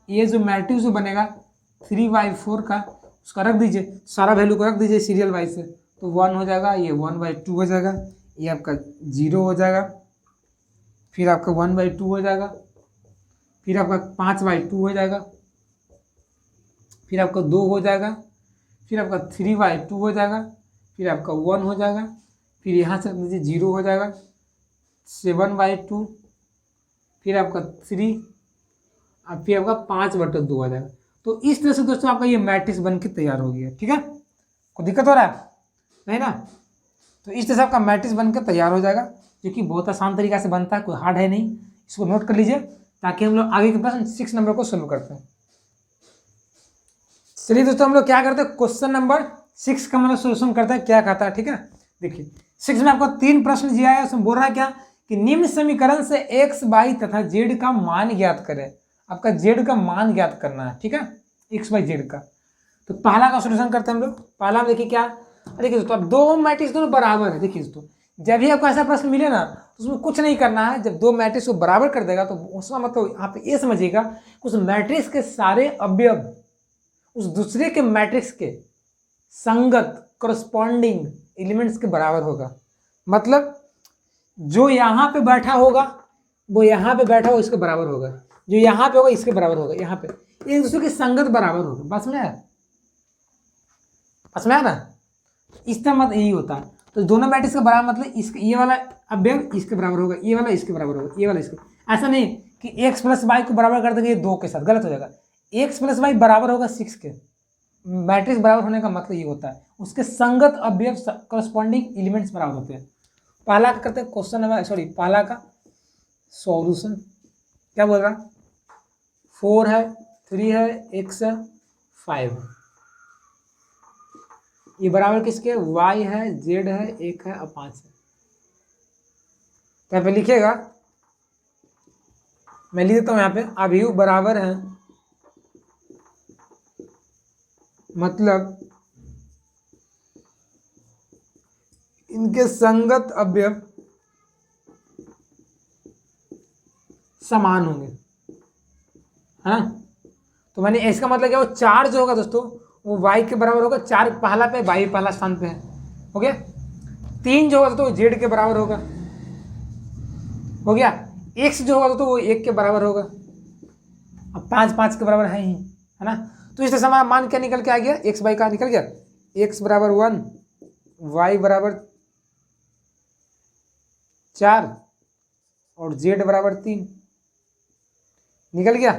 ये जो मैट्रिक्स जो बनेगा 3/4 का उसका रख दीजिए, सारा वैल्यू को रख दीजिए सीरियल वाइज से, तो 1 हो जाएगा, ये 1/2 हो जाएगा, ये आपका 0 हो जाएगा, फिर आपका 1/2 हो जाएगा, फिर आपका 5/2 हो जाएगा, फिर आपका 2 हो जाएगा, फिर आपका 3/2 हो जाएगा, फिर आपका 1 हो जाएगा, फिर यहाँ से नीचे 0 हो जाएगा, 7/2, फिर आपका 3 और फिर आपका 5/2 हो जाएगा। तो इस तरह से दोस्तों आपका ये मैट्रिक्स बन के तैयार हो गया, ठीक है। कोई दिक्कत हो रहा है नहीं ना, तो इस तरह से आपका मैट्रिक्स बन के तैयार हो जाएगा, जो कि बहुत आसान तरीका से बनता है, कोई हार्ड है नहीं। इसको नोट कर लीजिए ताकि हम लोग आगे के प्रश्न 6 नंबर को सोल्व करते हैं। चलिए दोस्तों हम लोग क्या करते हैं, क्वेश्चन नंबर 6 का मतलब सोल्यूशन करते हैं, क्या कहता है, ठीक है। देखिए 6 में आपको 3 प्रश्न दिया है, उसमें बोल रहा है क्या कि निम्न समीकरण से x, y तथा z का मान ज्ञात करें। आपका z का मान ज्ञात करना है, ठीक है, x, y, z का। तो पहला का सोल्यूशन करते हैं हम लोग। पहला में देखिए क्या, देखिए दोस्तों अब दो मैट्रिक्स दोनों बराबर है। देखिए दोस्तों जब भी आपको ऐसा प्रश्न मिले ना तो उसमें कुछ नहीं करना है, जब दो मैट्रिक्स को बराबर कर देगा तो उसका मतलब आप ये समझिएगा उस मैट्रिक्स के सारे अवयव उस दूसरे के मैट्रिक्स के संगत करस्पॉन्डिंग एलिमेंट्स के बराबर होगा। मतलब जो यहाँ पे बैठा होगा वो यहाँ पे बैठा हो इसके बराबर होगा, जो यहाँ पे होगा इसके बराबर होगा, यहाँ पे एक दूसरे की संगत बराबर होगा। बस में है ना, इस तरह मतलब यही होता है। तो दोनों मैट्रिक्स का बराबर मतलब इसके ये वाला अवयव इसके बराबर होगा, ये वाला इसके बराबर होगा, ये वाला इसके। ऐसा नहीं कि x + y को बराबर कर देंगे 2 के साथ, गलत हो जाएगा। x + y बराबर होगा 6 के। मैट्रिक्स बराबर होने का मतलब ये होता है उसके संगत अवयव करस्पॉन्डिंग एलिमेंट्स बराबर होते हैं। पहला का करते हैं क्वेश्चन नंबर, सॉरी पहला का सॉल्यूशन क्या बोल रहा है, 4 है, 3 है, x है, 5 है, ये बराबर किसके, y है, z है, 1 है और 5 है। तो यहाँ पे लिखिएगा, मैं लिख देता हूँ यहाँ पे, अवयव बराबर है मतलब इनके संगत अवयव समान होंगे, है ना। तो मैंने इसका मतलब क्या, वो 4 जो होगा दोस्तों वो y के बराबर होगा, 4 पहला पे, y पहला स्थान पे है, हो गया। 3 जो होगा तो वो जेड के बराबर होगा, हो गया। एक्स जो होगा तो वो 1 के बराबर होगा। अब 5 5 के बराबर है ही, है ना। तो इस तरह से हमारा मान क्या निकल के आ गया, एक्स बाई का निकल गया, एक्स बराबर 1, वाई बराबर 4 और जेड बराबर 3 निकल गया।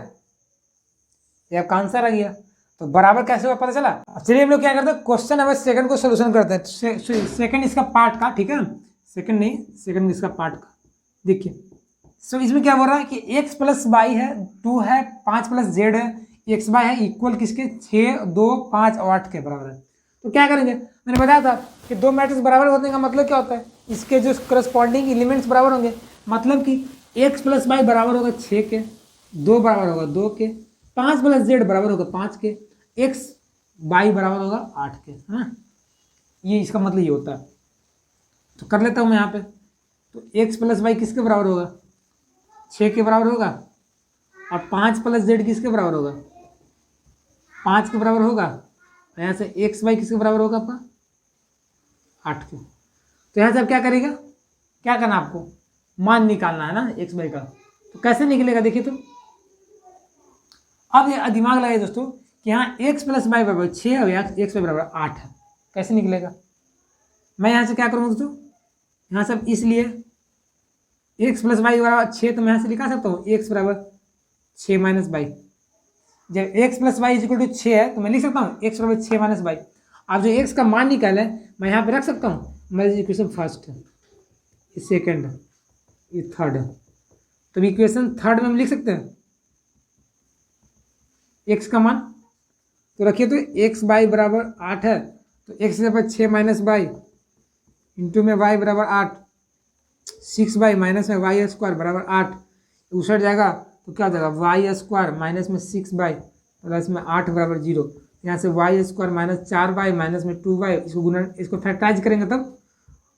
ये आपका आंसर आ गया। तो बराबर कैसे हुआ पता चला। अब चलिए हम लोग क्या करते हैं, क्वेश्चन नंबर सेकंड को सोल्यूशन करते हैं। सेकंड इसका पार्ट का, ठीक है, सेकंड नहीं, सेकंड इसका पार्ट का। देखिए इसमें क्या बोल रहा है कि एक्स प्लस वाई है, 2 है, 5 प्लस जेड है, एक्स वाई है इक्वल किसके, 6, 2, 5 और 8 के बराबर है। तो क्या करेंगे, मैंने बताया था कि दो मैट्रिक्स बराबर होने का मतलब क्या होता है, इसके जो करस्पॉन्डिंग एलिमेंट्स बराबर होंगे। मतलब कि एक्स प्लस वाई बराबर होगा 6 के, 2 बराबर होगा 2 के, 5 प्लस जेड बराबर होगा 5 के, एक्स वाई बराबर होगा 8 के, है ना। ये इसका मतलब ये होता है। तो कर लेता हूँ मैं यहाँ पे। तो एक्स प्लस वाई किसके बराबर होगा, 6 के बराबर होगा, और 5 प्लस जेड किसके बराबर होगा, 5 के बराबर होगा। यहाँ से एक्स वाई किसके बराबर होगा आपका, 8 के। तो यहाँ से आप क्या करेगा, क्या करना आपको, मान निकालना है ना एक्स वाई का। तो कैसे निकलेगा देखिए। तो अब ये दिमाग लगाइए दोस्तों कि यहाँ एक्स प्लस वाई बराबर 6 और एक्स वाई बराबर 8 है। कैसे निकलेगा, मैं यहाँ से क्या करूँगा दोस्तों, यहाँ से इसलिए एक्स प्लस वाई बराबर 6, तो मैं यहाँ से लिखा सकता हूँ एक्स बराबर 6 माइनस वाई। जब x plus y equal to 6 है तो मैं लिख सकता हूँ एक्स बराबर 6 माइनस वाई। अब जो एक्स का मान निकाला है मैं यहाँ पे रख सकता हूँ, मेरी इक्वेशन फर्स्ट है, ये सेकेंड है, ये थर्ड है। तो इक्वेशन थर्ड में हम लिख सकते हैं एक्स का मान। तो रखिए, तो एक्स वाई बराबर 8 है, तो एक्स बराबर 6 माइनस वाई इंटू में वाई बराबर 8, 6 वाई माइनस में वाई स्क्वायर बराबर 8, उछट जाएगा तो क्या हो जाएगा, वाई स्क्वायर माइनस में 6 वाई प्लस में 8 बराबर 0। यहाँ से y square minus 4 y minus में 2 वाई, इसको गुणन, इसको फैक्टराइज करेंगे तब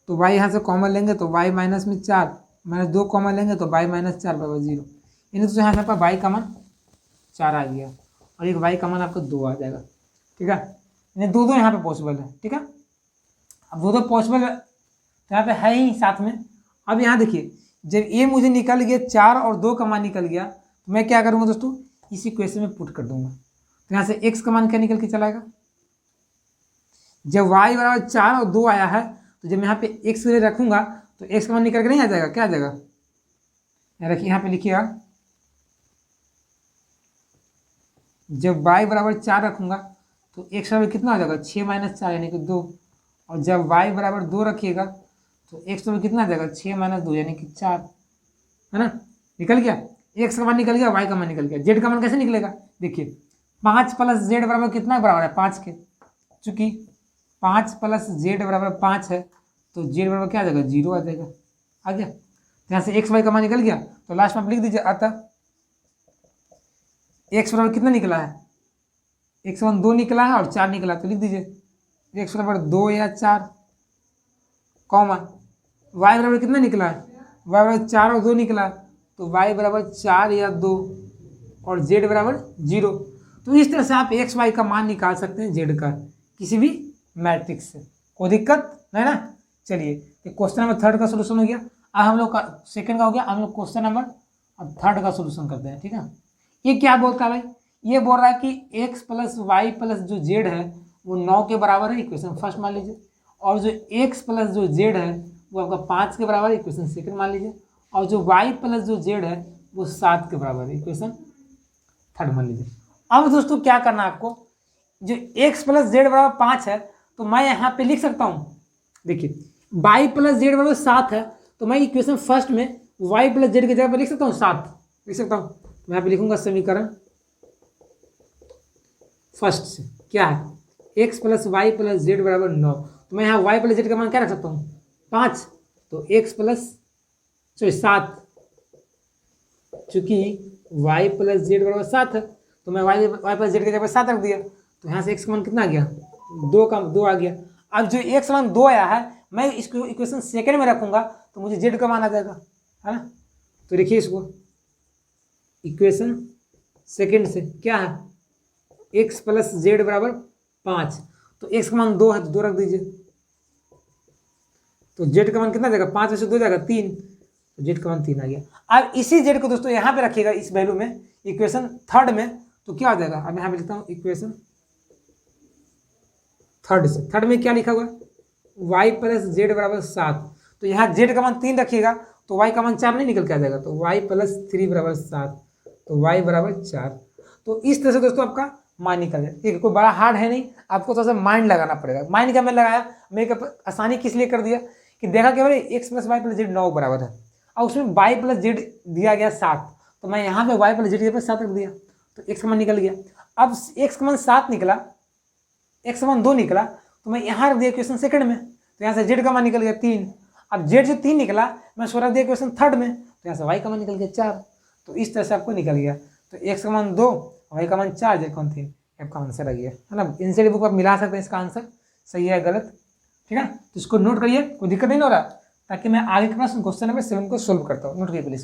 तो वाई यहाँ से कॉमन लेंगे तो वाई माइनस में 4 माइनस 2 कॉमन लेंगे तो वाई माइनस 4 बराबर 0। यानी तो यहाँ से आपका वाई का मान 4 आ गया और एक वाई का मान आपका 2 आ जाएगा, ठीक है। यानी दो यहाँ पे पॉसिबल है, ठीक है। अब दो पॉसिबल तो यहाँ पे है ही साथ में। अब यहाँ देखिए, जब ये मुझे निकल गया 4 और 2 का मान निकल गया, तो मैं क्या करूँगा दोस्तों, इस इक्वेशन में पुट कर दूंगा। तो यहाँ से x का मान क्या निकल के चलाएगा, जब y बराबर 4 और 2 आया है, तो जब मैं यहाँ पे x रखूंगा तो x का मान निकल के नहीं आ जाएगा, क्या आ जाएगा, रखिए यहाँ पे लिखिएगा, जब y बराबर 4 रखूंगा तो x बराबर कितना हो जाएगा, 6 माइनस 4 यानी कि 2, और जब y बराबर 2 रखिएगा तो x बराबर कितना आ जाएगा, 6 माइनस 2 यानी कि 4, है ना। निकल गया, x का मान निकल गया, y का मान निकल गया। z का मान कैसे निकलेगा, देखिए 5 प्लस जेड बराबर कितना बराबर है, 5 के। चूंकि 5 प्लस जेड बराबर 5 है तो जेड बराबर क्या आ जाएगा, 0 आ जाएगा, आ गया। तो यहाँ से एक्स वाई का मान निकल गया, तो लास्ट में आप लिख दीजिए अतः एक्स बराबर कितना निकला है, एक्स वन 2 निकला है और 4 निकला, तो लिख दीजिए एक्स बराबर 2 या 4 कॉमा वाई बराबर कितना निकला है, वाई बराबर 4 और 2 निकला, तो वाई बराबर 4 या 2 और जेड बराबर 0। तो इस तरह से आप एक्स वाई का मान निकाल सकते हैं जेड का किसी भी मैट्रिक्स से, कोई दिक्कत नहीं ना। चलिए, क्वेश्चन नंबर थर्ड का सोल्यूशन हो गया। अब हम लोग का सेकंड का हो गया, हम लोग क्वेश्चन नंबर अब थर्ड का सोल्यूशन करते हैं, ठीक है। ये क्या बोलता है भाई, ये बोल रहा है कि एक्स प्लस वाई प्लस जो जेड है वो 9 के बराबर है, इक्वेशन फर्स्ट मान लीजिए, और जो एक्स प्लस जो जेड है वो आपका 5 के बराबर है, इक्वेशन सेकंड मान लीजिए, और जो वाई प्लस जो जेड है वो 7 के बराबर है, इक्वेशन थर्ड मान लीजिए। अब दोस्तों क्या करना है आपको, जो x प्लस जेड बराबर 5 है तो मैं यहाँ पे लिख सकता हूँ, देखिए y प्लस जेड बराबर 7 है, तो मैं इक्वेशन फर्स्ट में y प्लस जेड की जगह पर लिख सकता हूँ 7, लिख सकता हूँ। मैं यहाँ पे लिखूंगा समीकरण फर्स्ट से क्या है, x plus y plus z बराबर 9, तो मैं यहाँ y प्लस जेड का मान क्या रख सकता हूँ, 5, तो x प्लस 7, चूंकि y प्लस जेड बराबर 7 है तो मैं y प्लस जेड की जगह 7 रख दिया, तो यहाँ से x का मान कितना आ गया, 2 आ गया। अब जो x का मान 2 आया है मैं इसको इक्वेशन सेकंड में रखूंगा तो मुझे z का मान आ जाएगा, है ना। तो देखिए इसको इक्वेशन सेकंड से क्या है, x प्लस जेड बराबर 5, तो x का मान 2 है तो 2 रख दीजिए, तो जेड का मान कितना जाएगा, 5 में से 2 जाएगा 3, तो जेड का मान 3 आ गया। अब इसी जेड को दोस्तों यहाँ पे रखिएगा इस वैल्यू में, इक्वेशन थर्ड में, तो क्या हो जाएगा, अब यहाँ पे लिखता हूँ इक्वेशन थर्ड से, थर्ड में क्या लिखा हुआ है, y प्लस जेड बराबर 7, तो यहाँ जेड का मान 3 रखिएगा तो y का मान 4 नहीं निकल के आ जाएगा, तो y प्लस 3 बराबर 7, तो y बराबर 4। तो इस तरह से दोस्तों आपका मान निकल जाए। ठीक है, कोई बड़ा हार्ड है नहीं, आपको थोड़ा सा माइंड लगाना पड़ेगा। माइंड का मैं लगाया, मैं आसानी किस लिए कर दिया कि देखा कि भाई x plus y plus z 9 बराबर है, और उसमें वाई प्लस जेड दिया गया 7, तो मैं यहाँ पे वाई प्लस जेड के 7 रख दिया, तो एक्स का मान निकल गया। अब एक्स का मान 7 निकला, एक्स का मान 2 निकला, तो मैं यहाँ रख दिया क्वेश्चन सेकंड में, तो यहाँ से जेड का मान निकल गया 3। अब जेड जो 3 निकला मैं उसको रख दिया क्वेश्चन थर्ड में, तो यहाँ से वाई का मान निकल गया 4। तो इस तरह से आपको निकल गया, तो एक्स का मान 2, वाई का मान 4, जेड का मान 3, आपका आंसर आ गया है ना। इनसे बुक आप मिला सकते हैं इसका आंसर सही है गलत, ठीक है। तो इसको नोट करिए, कोई दिक्कत नहीं हो रहा, ताकि मैं आगे का क्वेश्चन नंबर 7 को सोल्व करता हूँ। नोट करिए प्लीज।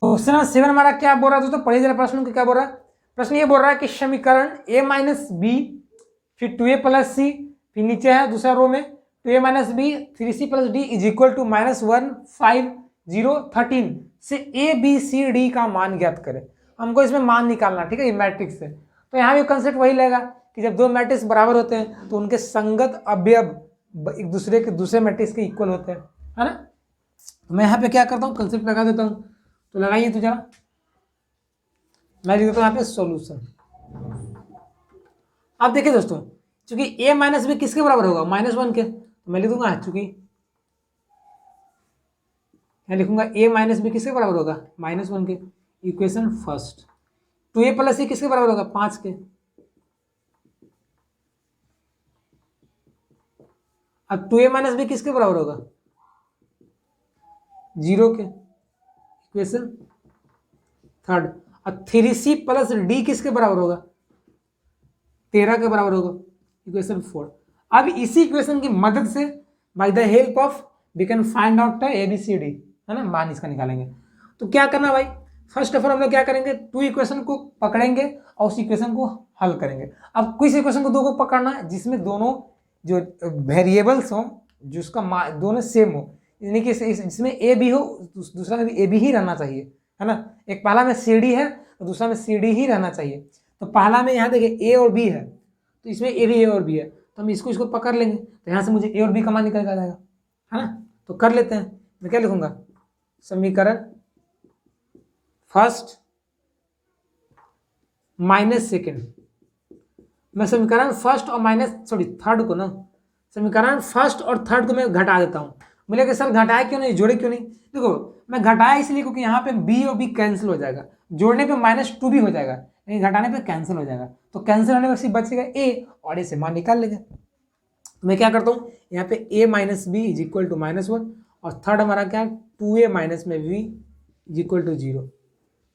क्वेश्चन नंबर 7 हमारा क्या बोल रहा है दोस्तों, पढ़िए जरा प्रश्न को क्या बोल रहा है। प्रश्न ये बोल रहा है कि समीकरण a माइनस बी, फिर 2a प्लस सी, फिर नीचे है दूसरा रो में 2a minus b 3c plus d is equal to -1 5 0 13 से ए बी सी डी का मान ज्ञात करें। हमको इसमें मान निकालना, ठीक है, ये मैट्रिक्स है। तो यहाँ भी कंसेप्ट वही लगेगा कि जब दो मैट्रिक्स बराबर होते हैं तो उनके संगत अवयव एक दूसरे के दूसरे मैट्रिक्स के इक्वल होते हैं, है ना। तो मैं यहाँ पे क्या करता हूँ, कंसेप्ट लगा देता हूँ, तो लगाइए तो जरा, मैं लिख देता हूँ यहाँ पे सॉल्यूशन। अब देखिए दोस्तों, चूंकि a माइनस बी किसके बराबर होगा, -1 के, तो मैं लिखूंगा चूंकि मैं लिखूंगा a माइनस बी किसके बराबर होगा, -1 के, इक्वेशन फर्स्ट। 2a प्लस सी किसके बराबर होगा, 5 के। अब 2a माइनस बी किसके बराबर होगा, 0 के, इक्वेशन थर्ड। अब 3c प्लस डी किसके बराबर होगा, 13 के बराबर होगा, इक्वेशन 4। अब इसी इक्वेशन की मदद से by the help of we can find out ABCD, है ना, मान इसका निकालेंगे। तो क्या करना भाई, फर्स्ट ऑफ ऑल हम लोग क्या करेंगे, 2 इक्वेशन को पकड़ेंगे और उस इक्वेशन को हल करेंगे। अब किस इक्वेशन को 2 को पकड़ना है जिसमें दोनों जो वेरिएबल्स हो, जिसका दोनों सेम हो, यानी कि इसमें ए बी हो, दूसरा में भी ए बी ही रहना चाहिए, है ना। एक पहला में सी डी है तो दूसरा में सी डी ही रहना चाहिए। तो पहला में यहाँ देखिए ए और बी है, तो इसमें ए भी ए और बी है, तो हम इसको पकड़ लेंगे, तो यहाँ से मुझे ए और बी का मान निकल जाएगा, है ना। तो कर लेते हैं, मैं क्या लिखूंगा, समीकरण फर्स्ट माइनस सेकेंड। मैं समीकरण फर्स्ट और थर्ड को ना, समीकरण फर्स्ट और थर्ड को मैं घटा देता हूँ। बोले कि सर घटाए क्यों नहीं, जोड़े क्यों नहीं, देखो मैं घटाया इसलिए क्योंकि यहाँ पे बी और बी कैंसिल हो जाएगा, जोड़ने पे -2 भी हो जाएगा, लेकिन घटाने पे कैंसिल हो जाएगा। तो कैंसिल होने पर सिर्फ बचेगा ए, और ए से मान निकाल लेंगे। तो मैं क्या करता हूँ, यहाँ पे a minus b is equal to -1, और थर्ड हमारा क्या है 2a माइनस में b इज इक्वल टू 0।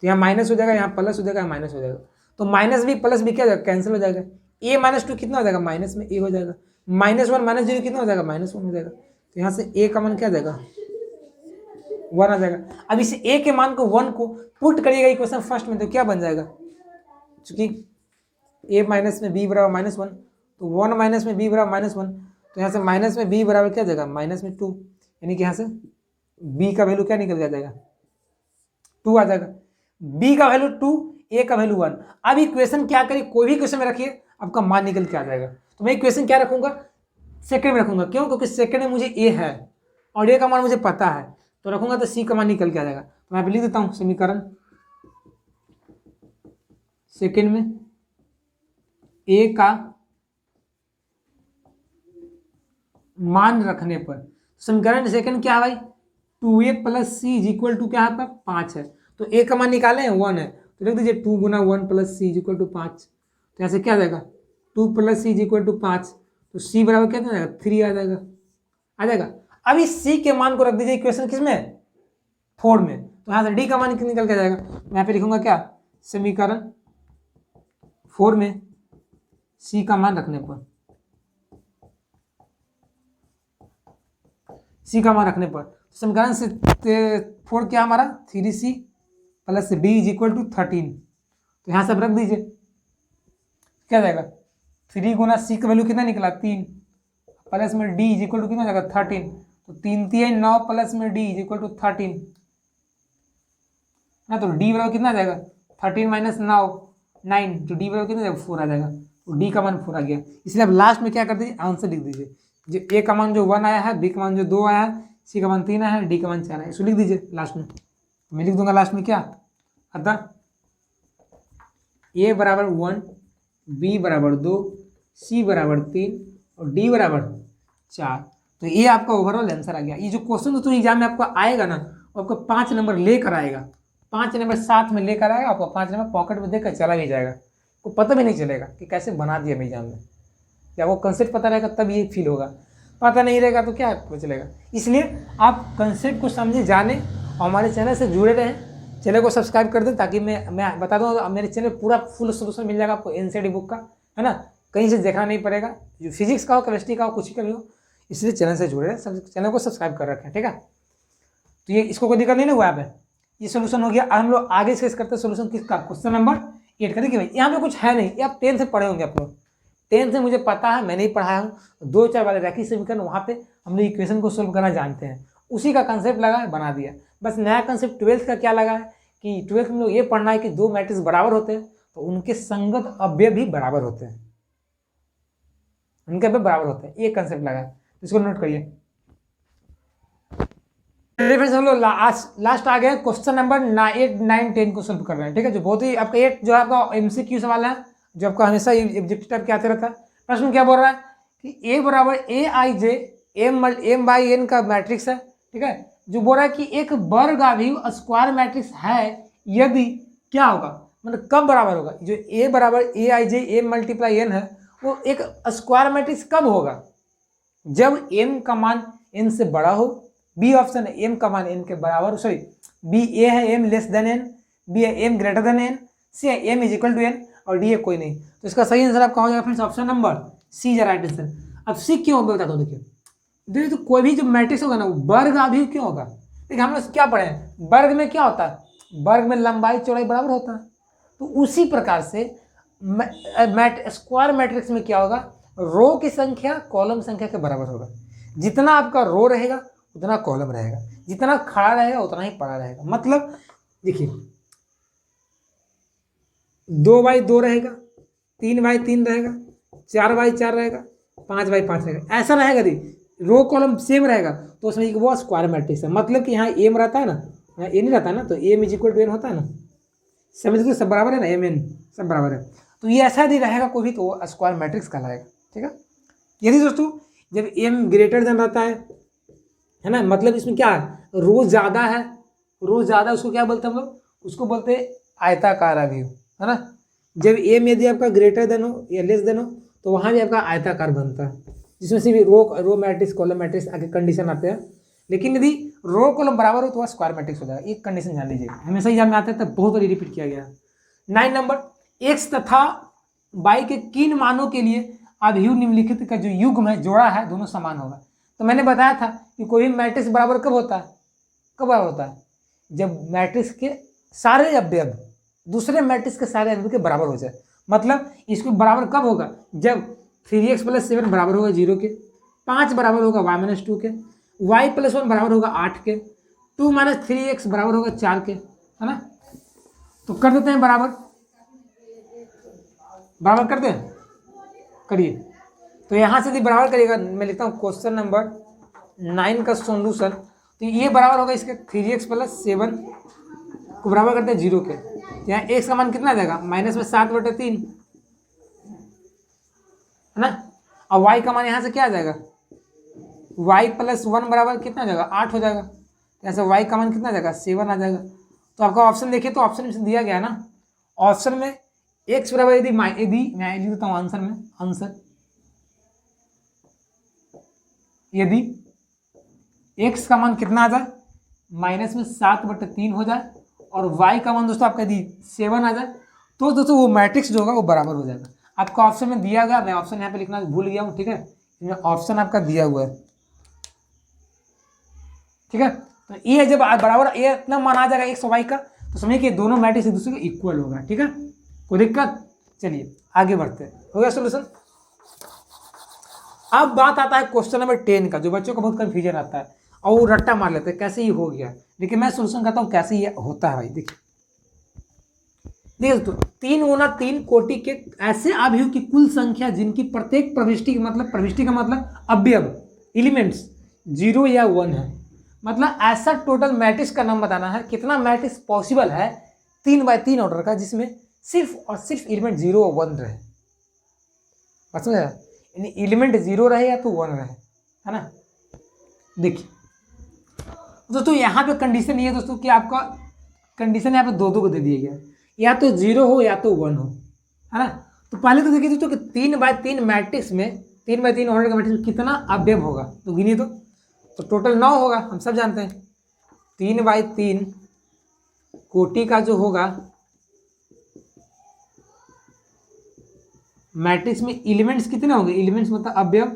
तो यहाँ माइनस हो जाएगा, यहाँ प्लस हो जाएगा, यहाँ माइनस हो जाएगा, तो माइनस बी प्लस बी क्या हो जाएगा, कैंसिल हो जाएगा। a -2 कितना हो जाएगा, माइनस में a हो जाएगा, -1 -0 कितना हो जाएगा, -1 हो जाएगा। तो यहाँ से a का मान क्या आ जाएगा, 1 आ जाएगा। अब इस a के मान को 1 को पुट करिएगा इक्वेशन फर्स्ट में, तो क्या बन जाएगा, चूंकि a माइनस में b बराबर -1, तो 1 माइनस में b बराबर -1, तो यहाँ से माइनस में b बराबर क्या जाएगा, -2, यानी कि यहाँ से b का वैल्यू क्या निकल जाएगा, 2 आ जाएगा। b का वैल्यू 2, a का वैल्यू 1। अब इक्वेशन क्या करिए, कोई भी इक्वेशन में रखिए, आपका मान निकल के आ जाएगा। तो मैं इक्वेशन क्या रखूंगा, सेकंड में रखूंगा, क्यों, क्योंकि सेकंड में मुझे a है और a का मान मुझे पता है, तो रखूंगा तो c का मान निकल के आ जाएगा। तो मैं लिख देता हूँ समीकरण सेकंड में a का मान रखने पर, समीकरण सेकंड क्या है भाई, 2a plus c is equal to क्या है, 5 है, तो a का मान निकाले हैं 1 है, तो लिख दीजिए 2 गुना 1 plus c is equal to 5। तो यहाँ से क्या आ जाएगा, 2 plus c is equal to 5, तो c बराबर क्या आ जाएगा, 3 आ जाएगा, आ जाएगा। अब इस c के मान को रख दीजिए इक्वेशन किसमें, 4 में, तो यहाँ से d का मान निकल के आ जाएगा। मैं यहाँ पे लिखूंगा क्या, समीकरण 4 में c का मान रखने पर, c का मान रखने पर समीकरण से 4 क्या हमारा 3c plus d is equal to 13। तो यहाँ सब रख दीजिए, क्या जाएगा, 3 गुना c का वैल्यू कितना निकला, 3 प्लस में डी इज इक्वल टू कितना हो जाएगा 13। तो 3 3 9 प्लस में डी इज इक्वल टू 13 ना। तो डी बराबर कितना आ जाएगा 13 माइनस 9 9। तो डी बराबर कितना जाएगा 4 आ जाएगा। तो डी का मान 4 आ गया। इसलिए अब लास्ट में क्या कर दीजिए आंसर लिख दीजिए। जो ए का मान जो 1 आया है, बी का मान जो 2 आया है, सी का मान 3 आया है, डी का मान 4 आया है। इसको लिख दीजिए लास्ट में। मैं लिख दूंगा लास्ट में क्या, अतः ए बराबर 1, बी बराबर 2, सी बराबर 3 और डी बराबर 4। तो ये आपका ओवरऑल आंसर आ गया। ये जो क्वेश्चन तो एग्जाम में आपको आएगा ना, वो आपको 5 नंबर लेकर आएगा, 5 नंबर साथ में लेकर आएगा। आपको 5 नंबर पॉकेट में देकर चला भी जाएगा, को पता भी नहीं चलेगा कि कैसे बना दिया एग्जाम में। या वो कंसेप्ट पता रहेगा तब ये फील होगा, पता नहीं रहेगा तो क्या पता चलेगा। इसलिए आप कंसेप्ट को समझे, जाने और हमारे चैनल से जुड़े रहें। चैनल को सब्सक्राइब कर दें ताकि मैं बता दूँ, मेरे चैनल पूरा फुल सोल्यूशन मिल जाएगा आपको एनसीईआरटी बुक का, है ना। कहीं से देखना नहीं पड़ेगा, जो फिजिक्स का हो, केमिस्ट्री का हो, कुछ का भी हो। इसलिए चैनल से जुड़े रहें, चैनल को सब्सक्राइब कर रखें, ठीक है। तो ये इसको कोई दिक्कत नहीं ना हुआ यहाँ पे। ये सोल्यूशन हो गया। अब हम लोग आगे से करते हैं सोल्यूशन किसका, क्वेश्चन नंबर 8 का। देखिए भाई यहाँ पे कुछ है नहीं, ये आप 10 से पढ़े होंगे। आप लोग 10 से मुझे पता है, मैंने ही पढ़ाया हूँ। 2-4 वाले रैखिक समीकरण वहाँ पे हम लोग इक्वेशन को सोल्व करना जानते हैं। उसी का कंसेप्ट लगा है, बना दिया। बस नया कंसेप्ट 12th का क्या लगा है कि 12th में लोग ये पढ़ना है कि 2 मैट्रिक्स बराबर होते हैं तो उनके संगत अवयव भी बराबर होते हैं, उनके अवयव बराबर होते हैं। ये कंसेप्ट लगा है, इसको नोट करिए। फ्रेंड्स हम लोग लास्ट आ गए क्वेश्चन नंबर 8 9 10 को सोल्व कर रहे हैं, ठीक है। जो बहुत ही आपका 8 जो आपका एमसीक्यू सवाल है, जो आपका हमेशा ऑब्जेक्टिव टाइप के आते रहता है। प्रश्न क्या बोल रहा है कि ए बराबर ए आई जे एम बाई एन का मैट्रिक्स है, ठीक है। जो बोल रहा है कि एक वर्गाभिव स्क्वायर मैट्रिक्स है यदि क्या होगा, मतलब कब बराबर होगा। जो ए बराबर ए आई जे एम मल्टीप्लाई एन है, वो एक स्क्वायर मैट्रिक्स कब होगा, जब एम का मान एन से बड़ा हो। बी ऑप्शन है एम का मान एन के बराबर, सॉरी बी ए है m less than n, b है m greater than n, c है m is equal to n, और डी है कोई नहीं। तो इसका सही आंसर आपका हो जाएगा friends option number c is right answer. अब सी क्यों मैं बताता हूँ। देखिए तो कोई भी जो मैट्रिक्स होगा ना, वो वर्ग अभिव क्यों होगा। देखिए हम लोग क्या पढ़े हैं, वर्ग में क्या होता है, वर्ग में लंबाई चौड़ाई बराबर होता है। तो उसी प्रकार से स्क्वायर मैट्रिक्स में क्या होगा, रो की संख्या कॉलम संख्या के बराबर होगा। जितना आपका रो रहेगा उतना कॉलम रहेगा, जितना खड़ा रहेगा उतना ही पड़ा रहेगा। मतलब देखिए 2x2 रहेगा, 3x3 रहेगा, 4x4 रहेगा, 5x5 रहेगा, ऐसा रहेगा। दी रो कॉलम सेम रहेगा तो उसमें वो स्क्वायर मैट्रिक्स है। मतलब कि यहाँ एम रहता है ना, यहाँ ए नहीं रहता है ना, तो m is equal to n होता है ना। समझ लो सब बराबर है ना, एम एन सब बराबर है। तो ये ऐसा यदि रहेगा कोई भी तो वो स्क्वायर मैट्रिक्स कहलाएगा, ठीक है। यदि दोस्तों जब एम ग्रेटर देन रहता है ना, मतलब इसमें क्या है, रो ज़्यादा है, रो ज़्यादा उसको क्या बोलते हैं हम लोग, उसको बोलते हैं आयताकार अभिव, है ना। जब एम यदि आपका ग्रेटर देन हो या लेस देन हो तो वहाँ भी आपका आयताकार बनता है, जिसमें से भी रो मैट्रिक्स कॉलम मैट्रिक्स आगे कंडीशन आते हैं। लेकिन यदि रो कॉलम बराबर हो तो वह स्क्वायर मैट्रिक्स हो जाएगा। एक कंडीशन जान लीजिएगा, हमेशा एग्जाम में आता है तब बहुत बार रिपीट किया गया है। 9 नंबर, एक्स तथा वाई के किन मानों के लिए अभिव निम्नलिखित का जो युग्म है, जोड़ा है, दोनों समान होगा। तो मैंने बताया था कि कोई भी मैट्रिक्स बराबर कब होता है, कब बराबर होता है, जब मैट्रिक्स के सारे अवयव दूसरे मैट्रिक्स के सारे अवयव के बराबर हो जाए। मतलब इसको बराबर कब होगा, जब 3x + 7 बराबर होगा 0 के, 5 बराबर होगा y - 2 के, y + 1 बराबर होगा 8 के, 2 - 3x बराबर होगा 4 के, है ना। तो कर देते हैं बराबर, बराबर करते हैं, करिए। तो यहाँ से यदि बराबर करिएगा, मैं लिखता हूँ क्वेश्चन नंबर 9 का सोल्यूशन। तो ये बराबर होगा इसके 3x + 7 को बराबर करते हैं 0 के। यहाँ x का मान कितना आ जाएगा, -7/3, है ना। और y का मान यहाँ से क्या आ जाएगा, y + 1 बराबर कितना आ जाएगा, 8 हो जाएगा। यहाँ से y का मान कितना आ जाएगा, 7 आ जाएगा। तो आपका ऑप्शन देखिए, तो ऑप्शन में दिया गया ना, ऑप्शन में x बराबर यदि मैं लिख देता हूँ आंसर में, आंसर यदि x का मान कितना आ जाए, -7/3 हो जाए, और y का मान दोस्तों आपका यदि 7 आ जाए, तो दोस्तों वो मैट्रिक्स जो होगा वो बराबर हो जाएगा। आपका ऑप्शन में दिया गया, मैं ऑप्शन यहाँ पे लिखना भूल गया हूँ, ठीक है। ऑप्शन आपका दिया हुआ है, ठीक है। तो ये जब बराबर ये इतना मान आ जाएगा x और y का, तो समझिए कि दोनों मैट्रिक्स एक दूसरे के इक्वल होगा, ठीक है। कोई दिक्कत, चलिए आगे बढ़ते हैं। हो गया सोल्यूशन। अब बात आता है क्वेश्चन नंबर 10 का, जो बच्चों को बहुत कंफ्यूजन आता है और वो रट्टा मार लेते हैं कैसे ही हो गया। लेकिन मैं सोल्यूशन करता हूँ कैसे ये होता है भाई। देखिए देखिए दोस्तों, 3 × 3 कोटि के ऐसे अवयव की कुल संख्या जिनकी प्रत्येक प्रविष्टि का मतलब अवयव एलिमेंट्स 0 या 1 है। मतलब ऐसा टोटल मैट्रिक्स का नाम बताना है, कितना मैट्रिक्स पॉसिबल है 3 × 3 ऑर्डर का जिसमें सिर्फ और सिर्फ एलिमेंट 0 और 1 रहे। बात समझ आया? यानी एलिमेंट 0 रहे या तो 1 रहे, है ना। देखिए दोस्तों यहाँ पे कंडीशन ये है दोस्तों कि आपका कंडीशन यहाँ पे 2 को दे दिया गया, या तो 0 हो या तो 1 हो, है ना। तो पहले तो देखिए दोस्तों कि 3 × 3 मैट्रिक्स में 3 × 3 ऑर्डर का मैट्रिक्स कितना अवयव होगा, तो गिनिए तो टोटल 9 होगा। हम सब जानते हैं 3 × 3 कोटि का जो होगा मैट्रिक्स में एलिमेंट्स कितने होंगे, एलिमेंट्स मतलब अवयव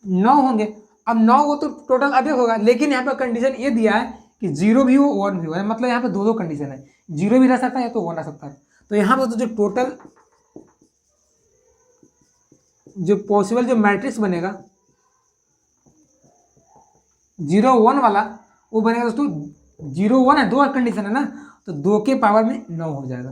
9 होंगे। अब 9 हो तो टोटल अवयव होगा, लेकिन यहाँ पर कंडीशन ये दिया है कि 0 भी हो 1 भी हो, मतलब यहाँ पे 2 कंडीशन है, 0 भी रह सकता है या तो 1 रह सकता है। तो यहाँ पर तो जो टोटल जो पॉसिबल जो मैट्रिक्स बनेगा 0 1 वाला वो बनेगा दोस्तों 0 1 है, 2 कंडीशन है ना, तो 2 के पावर में 9 हो जाएगा।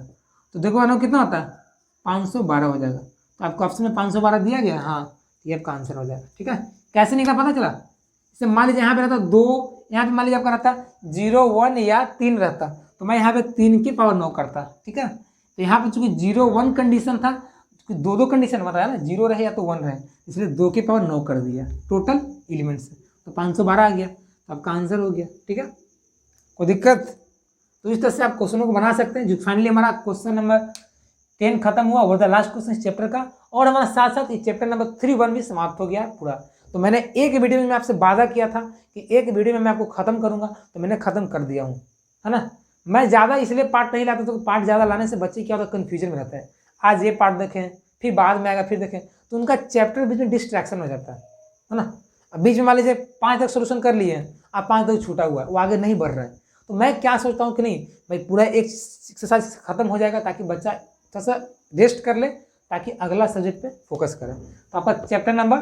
तो देखो 9 कितना होता है 512 हो जाएगा। तो आपको ऑप्शन में 512 दिया गया, हाँ ये आपका आंसर हो जाएगा। ठीक है, कैसे निकला पता चला? जैसे मान लीजिए यहाँ पे रहता 2, यहाँ पे मान लीजिए आपका रहता 0 1 या 3 रहता, तो मैं यहाँ पे 3 की पावर 9 करता। ठीक है, तो यहाँ पे चूंकि 0 1 कंडीशन था, 2 कंडीशन बन रहा है ना, 0 रहे या तो 1 रहे, इसलिए 2 की पावर 9 कर दिया टोटल एलिमेंट से, तो 512 आ गया, तो आपका आंसर हो गया। ठीक है, कोई दिक्कत? तो इस तरह से आप क्वेश्चनों को बना सकते हैं। जो फाइनली हमारा क्वेश्चन नंबर 10 खत्म हुआ, वो द लास्ट क्वेश्चन इस चैप्टर का, और हमारा साथ साथ इस चैप्टर नंबर 3 भी समाप्त हो गया पूरा। तो मैंने एक वीडियो में आपसे वादा किया था कि एक वीडियो में मैं आपको खत्म करूंगा, तो मैंने खत्म कर दिया हूँ, है ना। मैं ज़्यादा इसलिए पार्ट नहीं लाता, तो पार्ट ज़्यादा लाने से बच्चे क्या होता है कन्फ्यूजन में रहता है, आज ये पार्ट देखें फिर बाद में आएगा फिर देखें, तो उनका चैप्टर बीच में डिस्ट्रैक्शन हो जाता है ना। अब बीच में मान लीजिए 5 तक सोल्यूशन कर लिए हैं, अब 5 तक छूटा हुआ है, वो आगे नहीं बढ़ रहा है। तो मैं क्या सोचता हूँ कि नहीं भाई पूरा एक एक्सरसाइज खत्म हो जाएगा, ताकि बच्चा थोड़ा सा रेस्ट कर ले, ताकि अगला सब्जेक्ट पे फोकस करें। तो आपका चैप्टर नंबर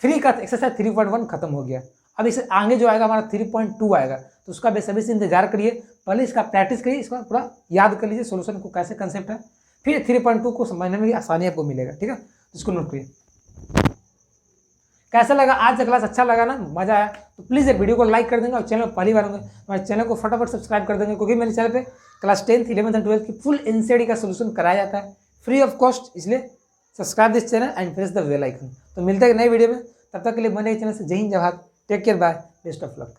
3 का एक्सरसाइज 3.1 खत्म हो गया। अब इसे आगे जो आएगा हमारा 3.2 आएगा, तो उसका बेसब्री से इंतजार करिए। पहले इसका प्रैक्टिस करिए, इसका पूरा याद कर लीजिए सोल्यूशन को कैसे कंसेप्ट है, फिर 3.2 को समझने में आसानी आपको मिलेगा। ठीक है, तो इसको नोट करिए। कैसा लगा आज का क्लास? अच्छा लगा ना, मजा आया? तो प्लीज़ एक वीडियो को लाइक कर देंगे, और चैनल पर पहली बार होंगे हमारे चैनल को फटाफट सब्सक्राइब कर देंगे, क्योंकि मेरे चैनल पे class 10th 11th and 12th की फुल एनसीईआरटी का सोल्यूशन कराया जाता है फ्री ऑफ कॉस्ट। इसलिए subscribe this channel and press the bell icon. तो मिलते हैं नई वीडियो में, तब तक के लिए बने चैनल से। जय हिंद, जय Bharat, take care, bye, best of luck.